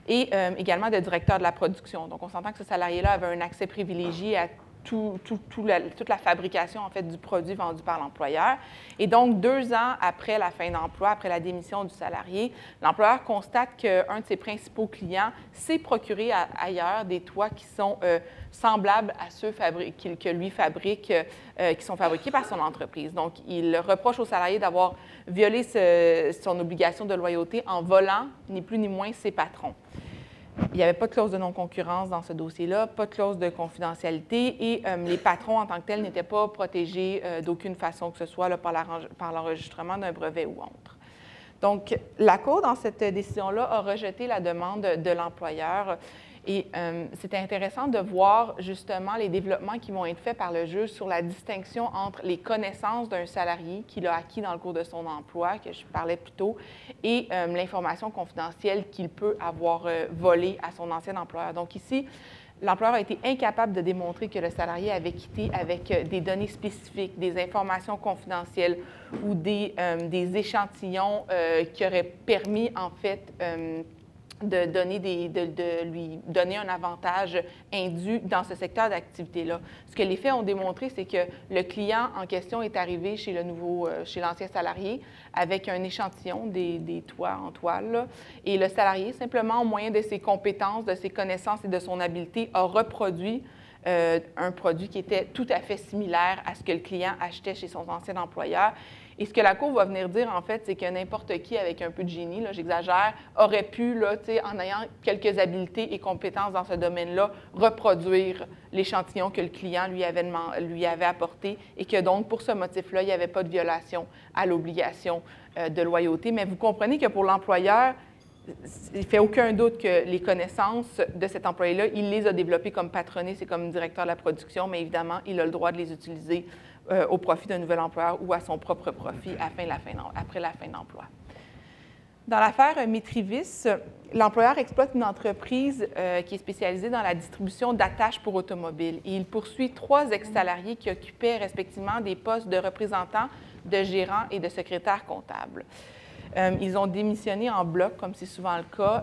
Et également de directeur de la production. Donc, on s'entend que ce salarié-là avait un accès privilégié à toute la fabrication, en fait, du produit vendu par l'employeur. Et donc, 2 ans après la fin d'emploi, après la démission du salarié, l'employeur constate qu'un de ses principaux clients s'est procuré ailleurs des toits qui sont semblables à ceux que lui fabrique, qui sont fabriqués par son entreprise. Donc, il reproche au salarié d'avoir violé son obligation de loyauté en volant, ni plus ni moins, ses patrons. Il n'y avait pas de clause de non-concurrence dans ce dossier-là, pas de clause de confidentialité et les patrons en tant que tels n'étaient pas protégés d'aucune façon que ce soit là, par l'enregistrement d'un brevet ou autre. Donc, la Cour, dans cette décision-là, a rejeté la demande de l'employeur. Et c'était intéressant de voir justement les développements qui vont être faits par le juge sur la distinction entre les connaissances d'un salarié qu'il a acquis dans le cours de son emploi, que je parlais plus tôt, et l'information confidentielle qu'il peut avoir volée à son ancien employeur. Donc ici, l'employeur a été incapable de démontrer que le salarié avait quitté avec des données spécifiques, des informations confidentielles ou des échantillons qui auraient permis, en fait, de lui donner un avantage indu dans ce secteur d'activité-là. Ce que les faits ont démontré, c'est que le client en question est arrivé chez l'ancien salarié avec un échantillon des toits en toile, là, et le salarié, simplement au moyen de ses compétences, de ses connaissances et de son habileté, a reproduit un produit qui était tout à fait similaire à ce que le client achetait chez son ancien employeur. Et ce que la Cour va venir dire, en fait, c'est que n'importe qui, avec un peu de génie, là, j'exagère, aurait pu, là, en ayant quelques habiletés et compétences dans ce domaine-là, reproduire l'échantillon que le client lui avait apporté et que donc, pour ce motif-là, il n'y avait pas de violation à l'obligation de loyauté. Mais vous comprenez que pour l'employeur, il ne fait aucun doute que les connaissances de cet employé-là, il les a développées comme patroniste et comme directeur de la production, mais évidemment, il a le droit de les utiliser au profit d'un nouvel employeur ou à son propre profit après la fin d'emploi. Dans l'affaire Mitrivis, l'employeur exploite une entreprise qui est spécialisée dans la distribution d'attaches pour automobiles et il poursuit 3 ex-salariés qui occupaient respectivement des postes de représentants, de gérants et de secrétaires comptables. Ils ont démissionné en bloc, comme c'est souvent le cas,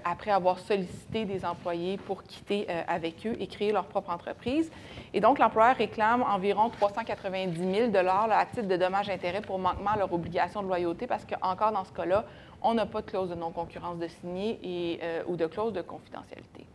après avoir sollicité des employés pour quitter avec eux et créer leur propre entreprise. Et donc, l'employeur réclame environ 390 000 $ à titre de dommages-intérêts pour manquement à leur obligation de loyauté parce qu'encore dans ce cas-là, on n'a pas de clause de non-concurrence de signer ou de clause de confidentialité.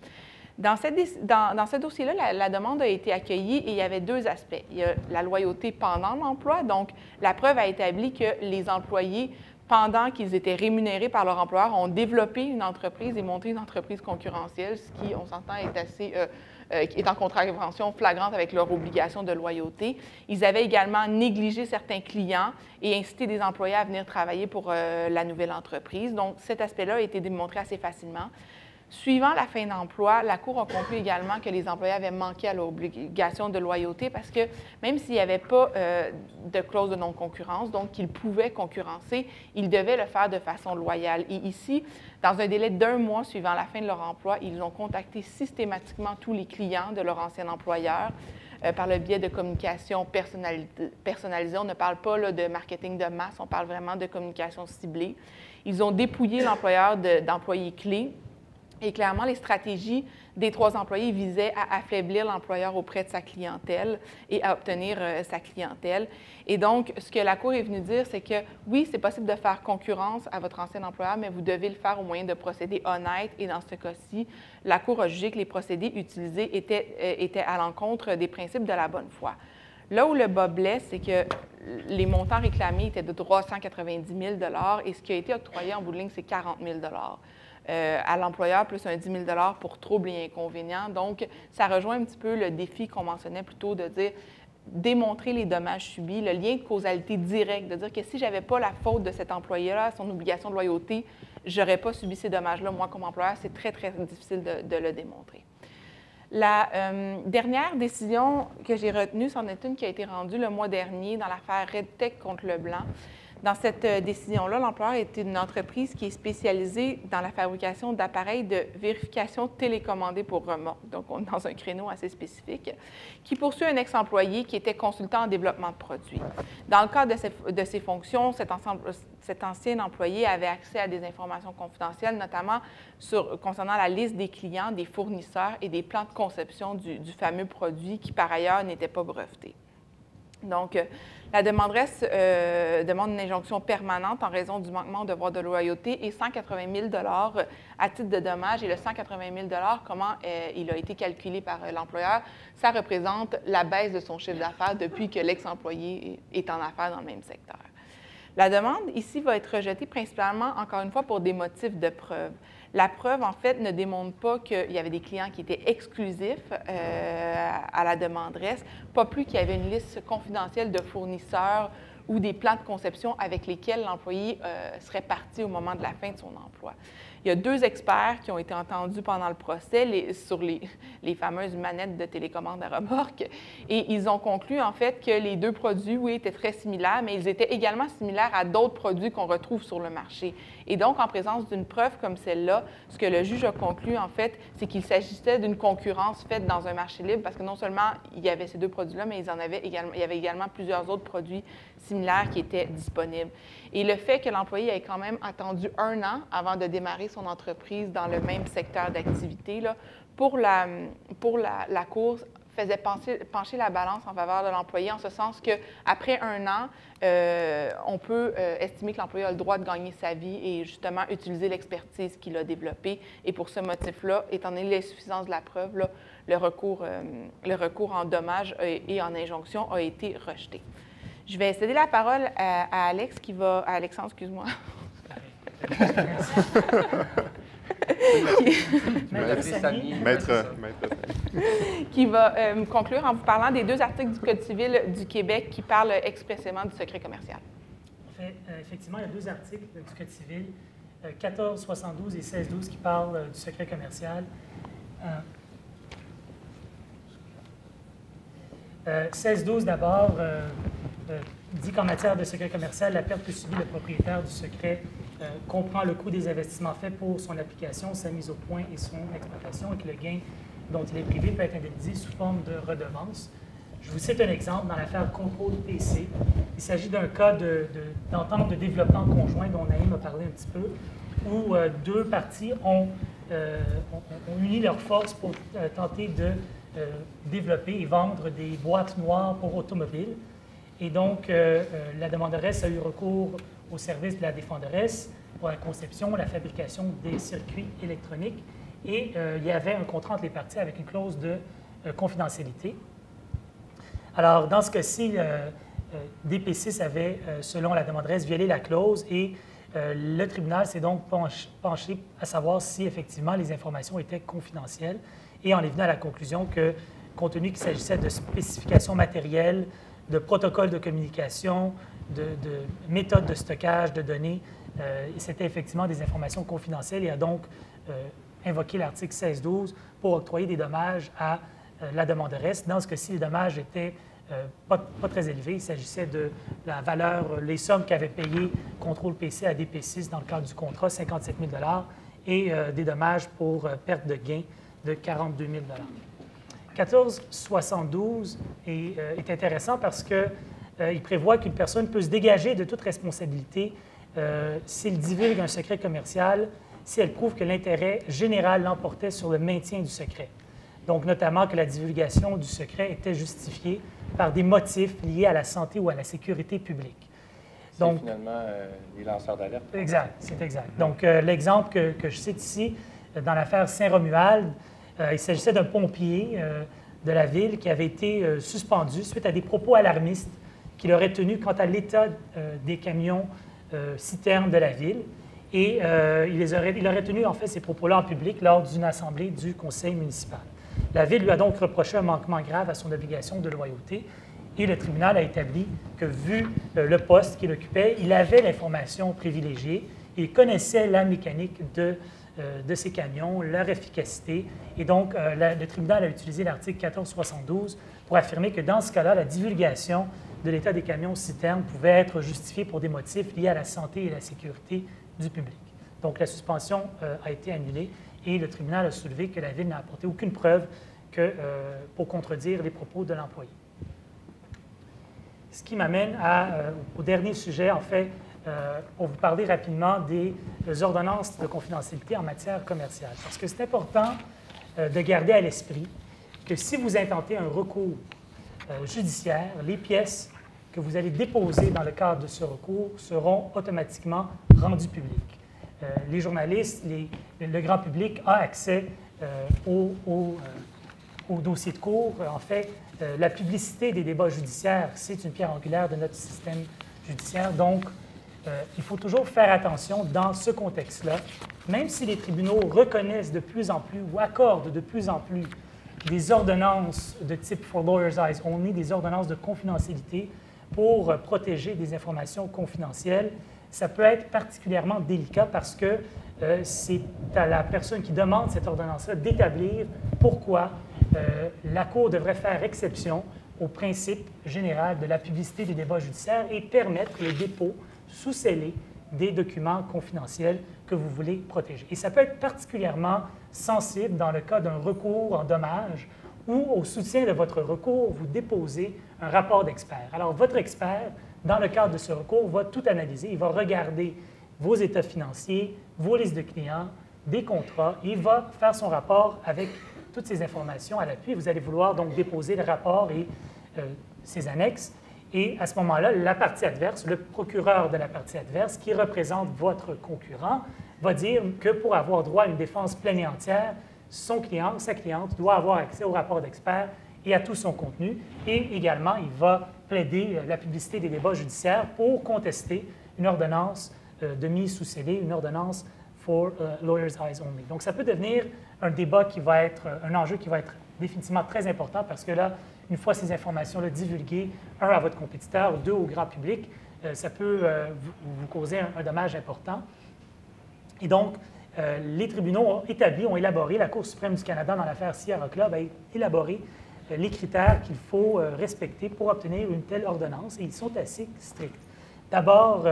Dans ce dossier-là, la demande a été accueillie et il y avait 2 aspects. Il y a la loyauté pendant l'emploi, donc la preuve a établi que les employés, pendant qu'ils étaient rémunérés par leur employeur, ont développé une entreprise et monté une entreprise concurrentielle, ce qui, on s'entend, est en contravention flagrante avec leur obligation de loyauté. Ils avaient également négligé certains clients et incité des employés à venir travailler pour la nouvelle entreprise. Donc, cet aspect-là a été démontré assez facilement. Suivant la fin d'emploi, la Cour a conclu également que les employés avaient manqué à leur obligation de loyauté parce que même s'il n'y avait pas de clause de non-concurrence, donc qu'ils pouvaient concurrencer, ils devaient le faire de façon loyale. Et ici, dans un délai d'1 mois suivant la fin de leur emploi, ils ont contacté systématiquement tous les clients de leur ancien employeur par le biais de communication personnalisée. On ne parle pas là, de marketing de masse, on parle vraiment de communication ciblée. Ils ont dépouillé l'employeur d'employés clés. Et clairement, les stratégies des 3 employés visaient à affaiblir l'employeur auprès de sa clientèle et à obtenir sa clientèle. Et donc, ce que la Cour est venue dire, c'est que oui, c'est possible de faire concurrence à votre ancien employeur, mais vous devez le faire au moyen de procédés honnêtes. Et dans ce cas-ci, la Cour a jugé que les procédés utilisés étaient à l'encontre des principes de la bonne foi. Là où le bas blesse, c'est que les montants réclamés étaient de 390 000 $ et ce qui a été octroyé en bout de ligne, c'est 40 000 $ à l'employeur, plus un 10 000 $ pour troubles et inconvénients. Donc, ça rejoint un petit peu le défi qu'on mentionnait plus tôt de dire démontrer les dommages subis, le lien de causalité direct, de dire que si je n'avais pas la faute de cet employé-là, son obligation de loyauté, je n'aurais pas subi ces dommages-là. Moi, comme employeur, c'est très, très difficile de le démontrer. La dernière décision que j'ai retenue, c'en est une qui a été rendue le mois dernier dans l'affaire RedTech contre Leblanc. Dans cette décision-là, l'employeur est une entreprise qui est spécialisée dans la fabrication d'appareils de vérification télécommandés pour remorque. Donc, on est dans un créneau assez spécifique, qui poursuit un ex-employé qui était consultant en développement de produits. Dans le cadre de ses fonctions, cet ancien employé avait accès à des informations confidentielles, notamment concernant la liste des clients, des fournisseurs et des plans de conception du fameux produit qui, par ailleurs, n'était pas breveté. Donc, la demanderesse demande une injonction permanente en raison du manquement au devoir de loyauté et 180 000 $ à titre de dommage. Et le 180 000 $, comment il a été calculé par l'employeur, ça représente la baisse de son chiffre d'affaires depuis que l'ex-employé est en affaires dans le même secteur. La demande ici va être rejetée principalement, encore une fois, pour des motifs de preuve. La preuve, en fait, ne démontre pas qu'il y avait des clients qui étaient exclusifs à la demanderesse, pas plus qu'il y avait une liste confidentielle de fournisseurs ou des plans de conception avec lesquels l'employé serait parti au moment de la fin de son emploi. Il y a 2 experts qui ont été entendus pendant le procès sur les fameuses manettes de télécommande à remorque. Et ils ont conclu, en fait, que les 2 produits, oui, étaient très similaires, mais ils étaient également similaires à d'autres produits qu'on retrouve sur le marché. Et donc, en présence d'une preuve comme celle-là, ce que le juge a conclu, en fait, c'est qu'il s'agissait d'une concurrence faite dans un marché libre, parce que non seulement il y avait ces 2 produits-là, mais il y avait également plusieurs autres produits similaires qui étaient disponibles. Et le fait que l'employé ait quand même attendu 1 an avant de démarrer son entreprise dans le même secteur d'activité, là, pour la Cour, faisait pencher la balance en faveur de l'employé, en ce sens qu'après 1 an, on peut estimer que l'employé a le droit de gagner sa vie et justement utiliser l'expertise qu'il a développée. Et pour ce motif-là, étant donné l'insuffisance de la preuve, là, le recours en dommages et en injonction a été rejeté. Je vais céder la parole à Alex qui va... À Alexandre, excuse-moi. Qui va conclure en vous parlant des 2 articles du Code civil du Québec qui parlent expressément du secret commercial. En fait, effectivement, il y a 2 articles du Code civil, 1472 et 1612, qui parlent du secret commercial. 1612, d'abord, dit qu'en matière de secret commercial, la perte que subit le propriétaire du secret comprend le coût des investissements faits pour son application, sa mise au point et son exploitation, et que le gain dont il est privé peut être indemnisé sous forme de redevance. Je vous cite un exemple dans l'affaire Contrôle PC. Il s'agit d'un cas d'entente de développement conjoint dont Naïm a parlé un petit peu, où 2 parties ont uni leurs forces pour tenter de développer et vendre des boîtes noires pour automobiles. Et donc, la demanderesse a eu recours au service de la défenderesse pour la conception, la fabrication des circuits électroniques. Et il y avait un contrat entre les parties avec une clause de confidentialité. Alors, dans ce cas-ci, DP6 avait, selon la demanderesse, violé la clause et le tribunal s'est donc penché à savoir si, effectivement, les informations étaient confidentielles et en est venu à la conclusion que, compte tenu qu'il s'agissait de spécifications matérielles, de protocoles de communication, de méthodes de stockage de données, c'était effectivement des informations confidentielles et a donc invoqué l'article 1612 pour octroyer des dommages à la demanderesse. Dans ce cas-ci, les dommages étaient pas très élevés. Il s'agissait de la valeur, les sommes qu'avait payées Contrôle PC à DP6 dans le cadre du contrat, 57 000 et des dommages pour perte de gain de 42 000 1472 est intéressant parce qu'il prévoit qu'une personne peut se dégager de toute responsabilité s'il divulgue un secret commercial, si elle prouve que l'intérêt général l'emportait sur le maintien du secret. Donc, notamment que la divulgation du secret était justifiée par des motifs liés à la santé ou à la sécurité publique. C'est finalement les lanceurs d'alerte. Exact, c'est exact. Donc, l'exemple que je cite ici, dans l'affaire Saint-Romuald, il s'agissait d'un pompier de la ville qui avait été suspendu suite à des propos alarmistes qu'il aurait tenus quant à l'état des camions citernes de la ville. Et il aurait tenu, en fait, ces propos-là en public lors d'une assemblée du conseil municipal. La ville lui a donc reproché un manquement grave à son obligation de loyauté et le tribunal a établi que, vu le poste qu'il occupait, il avait l'information privilégiée, il connaissait la mécanique de ces camions, leur efficacité. Et donc, le tribunal a utilisé l'article 1472 pour affirmer que dans ce cas-là, la divulgation de l'état des camions citernes pouvait être justifiée pour des motifs liés à la santé et la sécurité du public. Donc, la suspension a été annulée et le tribunal a soulevé que la Ville n'a apporté aucune preuve pour contredire les propos de l'employé. Ce qui m'amène au dernier sujet, en fait, pour vous parler rapidement des ordonnances de confidentialité en matière commerciale. Parce que c'est important de garder à l'esprit que si vous intentez un recours judiciaire, les pièces que vous allez déposer dans le cadre de ce recours seront automatiquement rendues publiques. Les journalistes, le grand public a accès au dossier de cours. En fait, la publicité des débats judiciaires, c'est une pierre angulaire de notre système judiciaire. Donc, il faut toujours faire attention dans ce contexte-là, même si les tribunaux reconnaissent de plus en plus ou accordent de plus en plus des ordonnances de type for lawyers' eyes only, des ordonnances de confidentialité pour protéger des informations confidentielles. ça peut être particulièrement délicat parce que c'est à la personne qui demande cette ordonnance-là d'établir pourquoi la Cour devrait faire exception au principe général de la publicité des débats judiciaires et permettre le dépôt sous scellé des documents confidentiels que vous voulez protéger. Et ça peut être particulièrement sensible dans le cas d'un recours en dommages où, au soutien de votre recours, vous déposez un rapport d'expert. Alors, votre expert, dans le cadre de ce recours, va tout analyser. Il va regarder vos états financiers, vos listes de clients, des contrats. Il va faire son rapport avec toutes ces informations à l'appui. Vous allez vouloir donc déposer le rapport et ses annexes. Et à ce moment-là, la partie adverse, le procureur de la partie adverse, qui représente votre concurrent, va dire que pour avoir droit à une défense pleine et entière, son client, sa cliente, doit avoir accès au rapport d'expert et à tout son contenu. Et également, il va plaider la publicité des débats judiciaires pour contester une ordonnance de mise sous scellé, une ordonnance for lawyers' eyes only. Donc, ça peut devenir un débat qui va être, un enjeu qui va être définitivement très important parce que là, une fois ces informations-là divulguées, un, à votre compétiteur, deux, au grand public, ça peut vous causer un dommage important. Et donc, les tribunaux ont élaboré, la Cour suprême du Canada dans l'affaire Sierra Club a élaboré les critères qu'il faut respecter pour obtenir une telle ordonnance, et ils sont assez stricts. D'abord,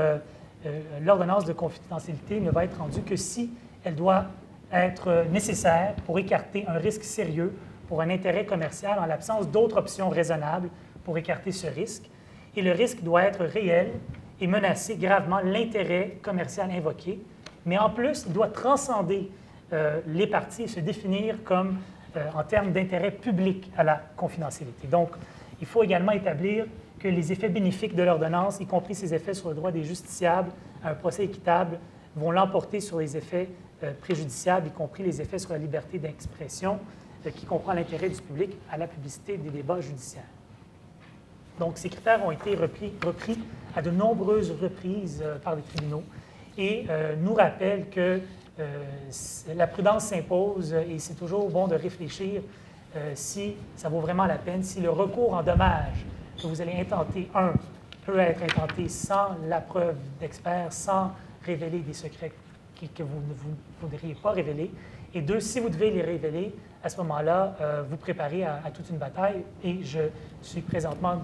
l'ordonnance de confidentialité ne va être rendue que si elle doit être nécessaire pour écarter un risque sérieux pour un intérêt commercial en l'absence d'autres options raisonnables pour écarter ce risque. Et le risque doit être réel et menacer gravement l'intérêt commercial invoqué, mais en plus, il doit transcender les parties et se définir comme en termes d'intérêt public à la confidentialité. Donc, il faut également établir que les effets bénéfiques de l'ordonnance, y compris ses effets sur le droit des justiciables à un procès équitable, vont l'emporter sur les effets préjudiciables, y compris les effets sur la liberté d'expression, qui comprend l'intérêt du public à la publicité des débats judiciaires. Donc, ces critères ont été repris à de nombreuses reprises par les tribunaux et nous rappellent que la prudence s'impose et c'est toujours bon de réfléchir si ça vaut vraiment la peine, si le recours en dommages que vous allez intenter, peut être intenté sans la preuve d'expert, sans révéler des secrets que vous ne voudriez pas révéler, et deux, si vous devez les révéler, à ce moment-là, vous préparez à toute une bataille. Et je suis présentement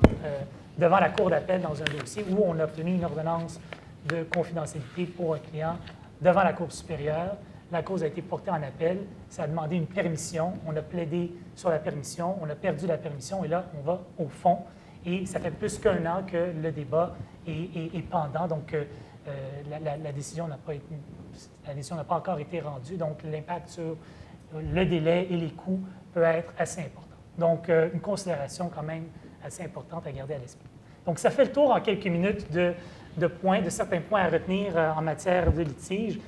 devant la Cour d'appel dans un dossier où on a obtenu une ordonnance de confidentialité pour un client devant la Cour supérieure. La cause a été portée en appel. Ça a demandé une permission. On a plaidé sur la permission. On a perdu la permission. Et là, on va au fond. Et ça fait plus qu'un an que le débat est pendant. Donc, la décision n'a pas encore été rendue. Donc, l'impact sur le délai et les coûts peut être assez important. Donc, une considération quand même assez importante à garder à l'esprit. Donc, ça fait le tour en quelques minutes de certains points à retenir en matière de litige.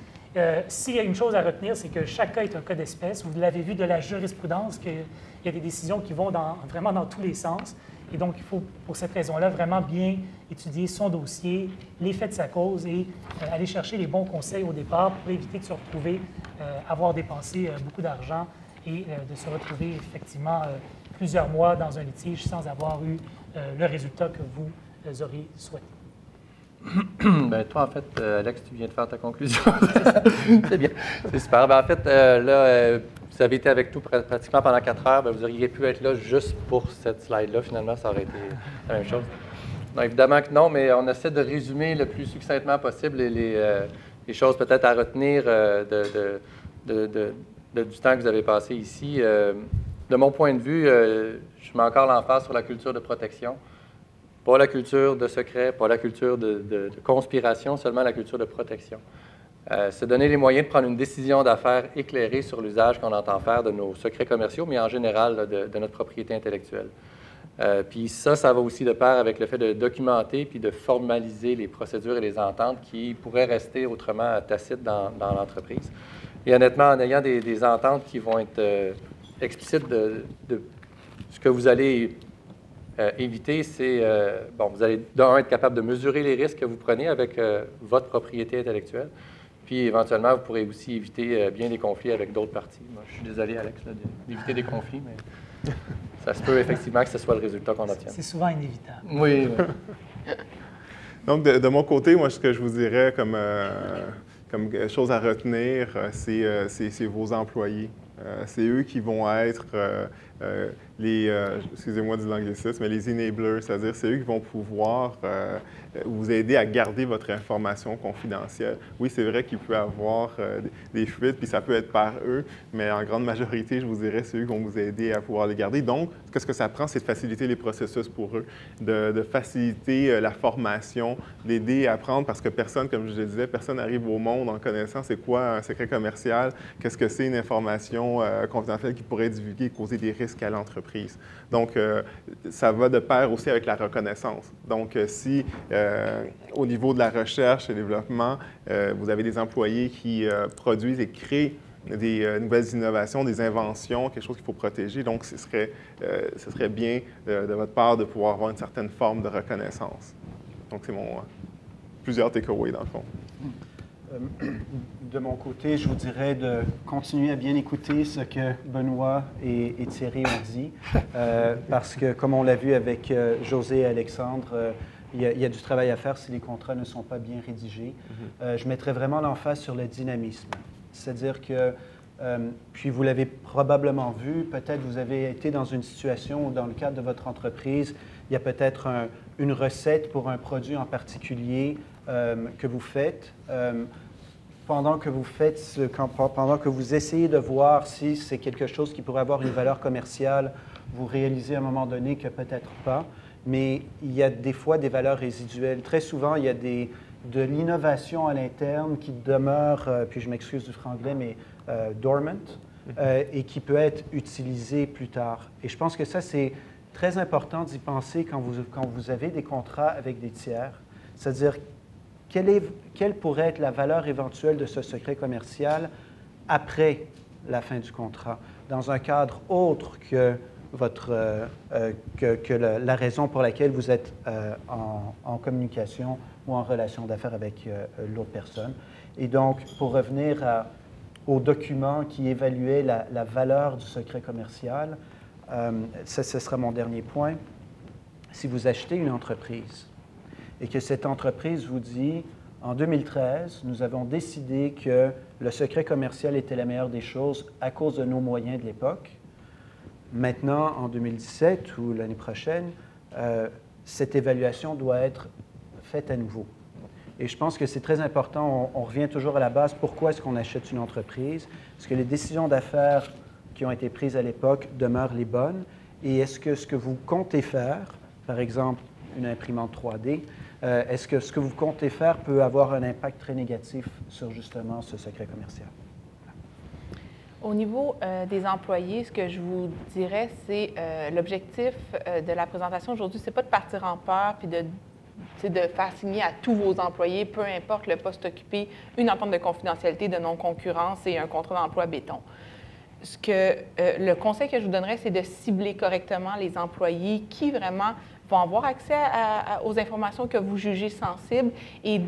S'il y a une chose à retenir, c'est que chaque cas est un cas d'espèce. Vous l'avez vu de la jurisprudence, qu'il y a des décisions qui vont vraiment dans tous les sens. Et donc, il faut, pour cette raison-là, vraiment bien étudier son dossier, les faits de sa cause et aller chercher les bons conseils au départ pour éviter de se retrouver, avoir dépensé beaucoup d'argent et de se retrouver effectivement plusieurs mois dans un litige sans avoir eu le résultat que vous auriez souhaité. Bien, toi, en fait, Alex, tu viens de faire ta conclusion. C'est bien. C'est super. Bien, en fait, là, vous avez été avec nous pratiquement pendant 4 heures. Bien, vous auriez pu être là juste pour cette slide-là. Finalement, ça aurait été la même chose. Non, évidemment que non, mais on essaie de résumer le plus succinctement possible les choses peut-être à retenir du temps que vous avez passé ici. De mon point de vue, je mets encore l'emphase sur la culture de protection. Pas la culture de secret, pas la culture de conspiration, seulement la culture de protection. Se donner les moyens de prendre une décision d'affaires éclairée sur l'usage qu'on entend faire de nos secrets commerciaux, mais en général là, de notre propriété intellectuelle. Puis ça va aussi de pair avec le fait de documenter puis de formaliser les procédures et les ententes qui pourraient rester autrement tacites dans l'entreprise. Et honnêtement, en ayant des ententes qui vont être explicites de ce que vous allez éviter, c'est, vous allez d'un, être capable de mesurer les risques que vous prenez avec votre propriété intellectuelle, puis éventuellement, vous pourrez aussi éviter bien des conflits avec d'autres parties. Moi, je suis désolé, Alex, d'éviter des conflits, mais ça se peut effectivement que ce soit le résultat qu'on obtienne. C'est souvent inévitable. Oui. Donc, de mon côté, moi, ce que je vous dirais comme chose à retenir, c'est vos employés. C'est eux qui vont être excusez-moi du l'anglicisme, mais les enablers, c'est-à-dire c'est eux qui vont pouvoir vous aider à garder votre information confidentielle. Oui, c'est vrai qu'il peut y avoir des fuites, puis ça peut être par eux, mais en grande majorité, je vous dirais, c'est eux qui vont vous aider à pouvoir les garder. Donc, ce que ça prend, c'est de faciliter les processus pour eux, de faciliter la formation, d'aider à apprendre, parce que personne, comme je le disais, personne n'arrive au monde en connaissant c'est quoi un secret commercial, qu'est-ce que c'est une information confidentielle qui pourrait divulguer et causer des risques à l'entreprise. Donc, ça va de pair aussi avec la reconnaissance. Donc, si au niveau de la recherche et développement, vous avez des employés qui produisent et créent des nouvelles innovations, des inventions, quelque chose qu'il faut protéger, donc ce serait bien de votre part de pouvoir avoir une certaine forme de reconnaissance. Donc, c'est plusieurs takeaways dans le fond. De mon côté, je vous dirais de continuer à bien écouter ce que Benoît et Thierry ont dit, parce que, comme on l'a vu avec José et Alexandre, il y a du travail à faire si les contrats ne sont pas bien rédigés. Je mettrais vraiment l'emphase sur le dynamisme. C'est-à-dire que, puis vous l'avez probablement vu, peut-être vous avez été dans une situation où, dans le cadre de votre entreprise, il y a peut-être une recette pour un produit en particulier que vous faites. Pendant que vous essayez de voir si c'est quelque chose qui pourrait avoir une valeur commerciale, vous réalisez à un moment donné que peut-être pas, mais il y a des fois des valeurs résiduelles. Très souvent, il y a de l'innovation à l'interne qui demeure, puis je m'excuse du franglais, mais dormant, et qui peut être utilisée plus tard. Et je pense que ça, c'est très important d'y penser quand vous avez des contrats avec des tiers, c'est-à-dire quelle pourrait être la valeur éventuelle de ce secret commercial après la fin du contrat, dans un cadre autre que la raison pour laquelle vous êtes en communication ou en relation d'affaires avec l'autre personne. Et donc, pour revenir au document qui évaluait la valeur du secret commercial, ce sera mon dernier point. Si vous achetez une entreprise et que cette entreprise vous dit, en 2013, nous avons décidé que le secret commercial était la meilleure des choses à cause de nos moyens de l'époque. Maintenant, en 2017 ou l'année prochaine, cette évaluation doit être faite à nouveau. Et je pense que c'est très important, on revient toujours à la base, pourquoi est-ce qu'on achète une entreprise? Est-ce que les décisions d'affaires qui ont été prises à l'époque demeurent les bonnes? Et est-ce que ce que vous comptez faire, par exemple une imprimante 3D, est-ce que ce que vous comptez faire peut avoir un impact très négatif sur justement ce secret commercial? Au niveau des employés, ce que je vous dirais, c'est l'objectif de la présentation aujourd'hui, c'est pas de partir en peur puis de faire signer à tous vos employés, peu importe le poste occupé, une entente de confidentialité, de non-concurrence et un contrat d'emploi béton. Le conseil que je vous donnerais, c'est de cibler correctement les employés qui vraiment vont avoir accès aux informations que vous jugez sensibles et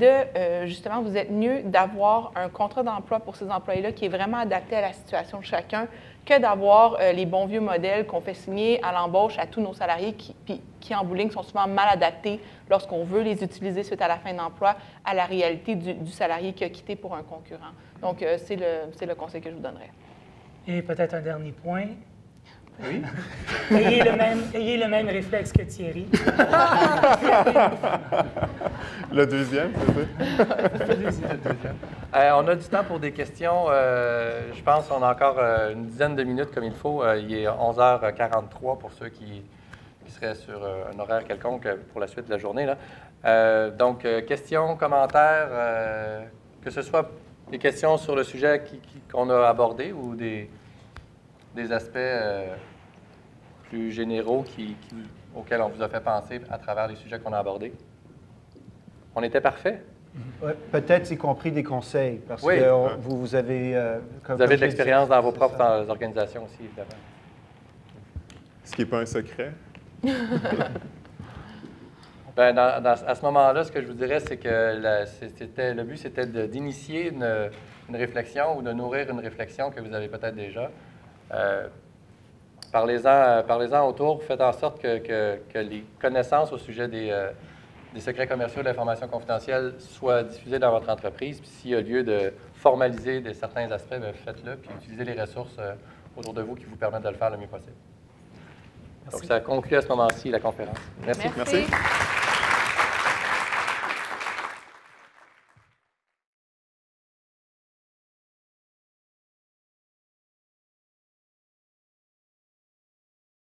justement, vous êtes mieux d'avoir un contrat d'emploi pour ces employés-là qui est vraiment adapté à la situation de chacun que d'avoir les bons vieux modèles qu'on fait signer à l'embauche à tous nos salariés qui en bout de ligne, sont souvent mal adaptés lorsqu'on veut les utiliser suite à la fin d'emploi à la réalité du salarié qui a quitté pour un concurrent. Donc, c'est le conseil que je vous donnerais. Et peut-être un dernier point. Oui. Ayez le même réflexe que Thierry. Le deuxième, c'est ça? On a du temps pour des questions. Je pense qu'on a encore une dizaine de minutes comme il faut. Il est 11h43 pour ceux qui seraient sur un horaire quelconque pour la suite de la journée, là. Donc, questions, commentaires, que ce soit des questions sur le sujet qu'on a abordé ou des aspects plus généraux auxquels on vous a fait penser à travers les sujets qu'on a abordés. On était parfait? Ouais, peut-être y compris des conseils, parce oui. que vous avez... vous avez de l'expérience dans vos propres organisations aussi, évidemment. Ce qui n'est pas un secret. Bien, à ce moment-là, ce que je vous dirais, c'est que le but, c'était d'initier une réflexion ou de nourrir une réflexion que vous avez peut-être déjà. Parlez-en autour, faites en sorte que les connaissances au sujet des secrets commerciaux, de l'information confidentielle soient diffusés dans votre entreprise. Puis s'il y a lieu de formaliser certains aspects, bien, faites-le, puis utilisez les ressources autour de vous qui vous permettent de le faire le mieux possible. Merci. Donc, ça conclut à ce moment-ci la conférence. Merci. Merci.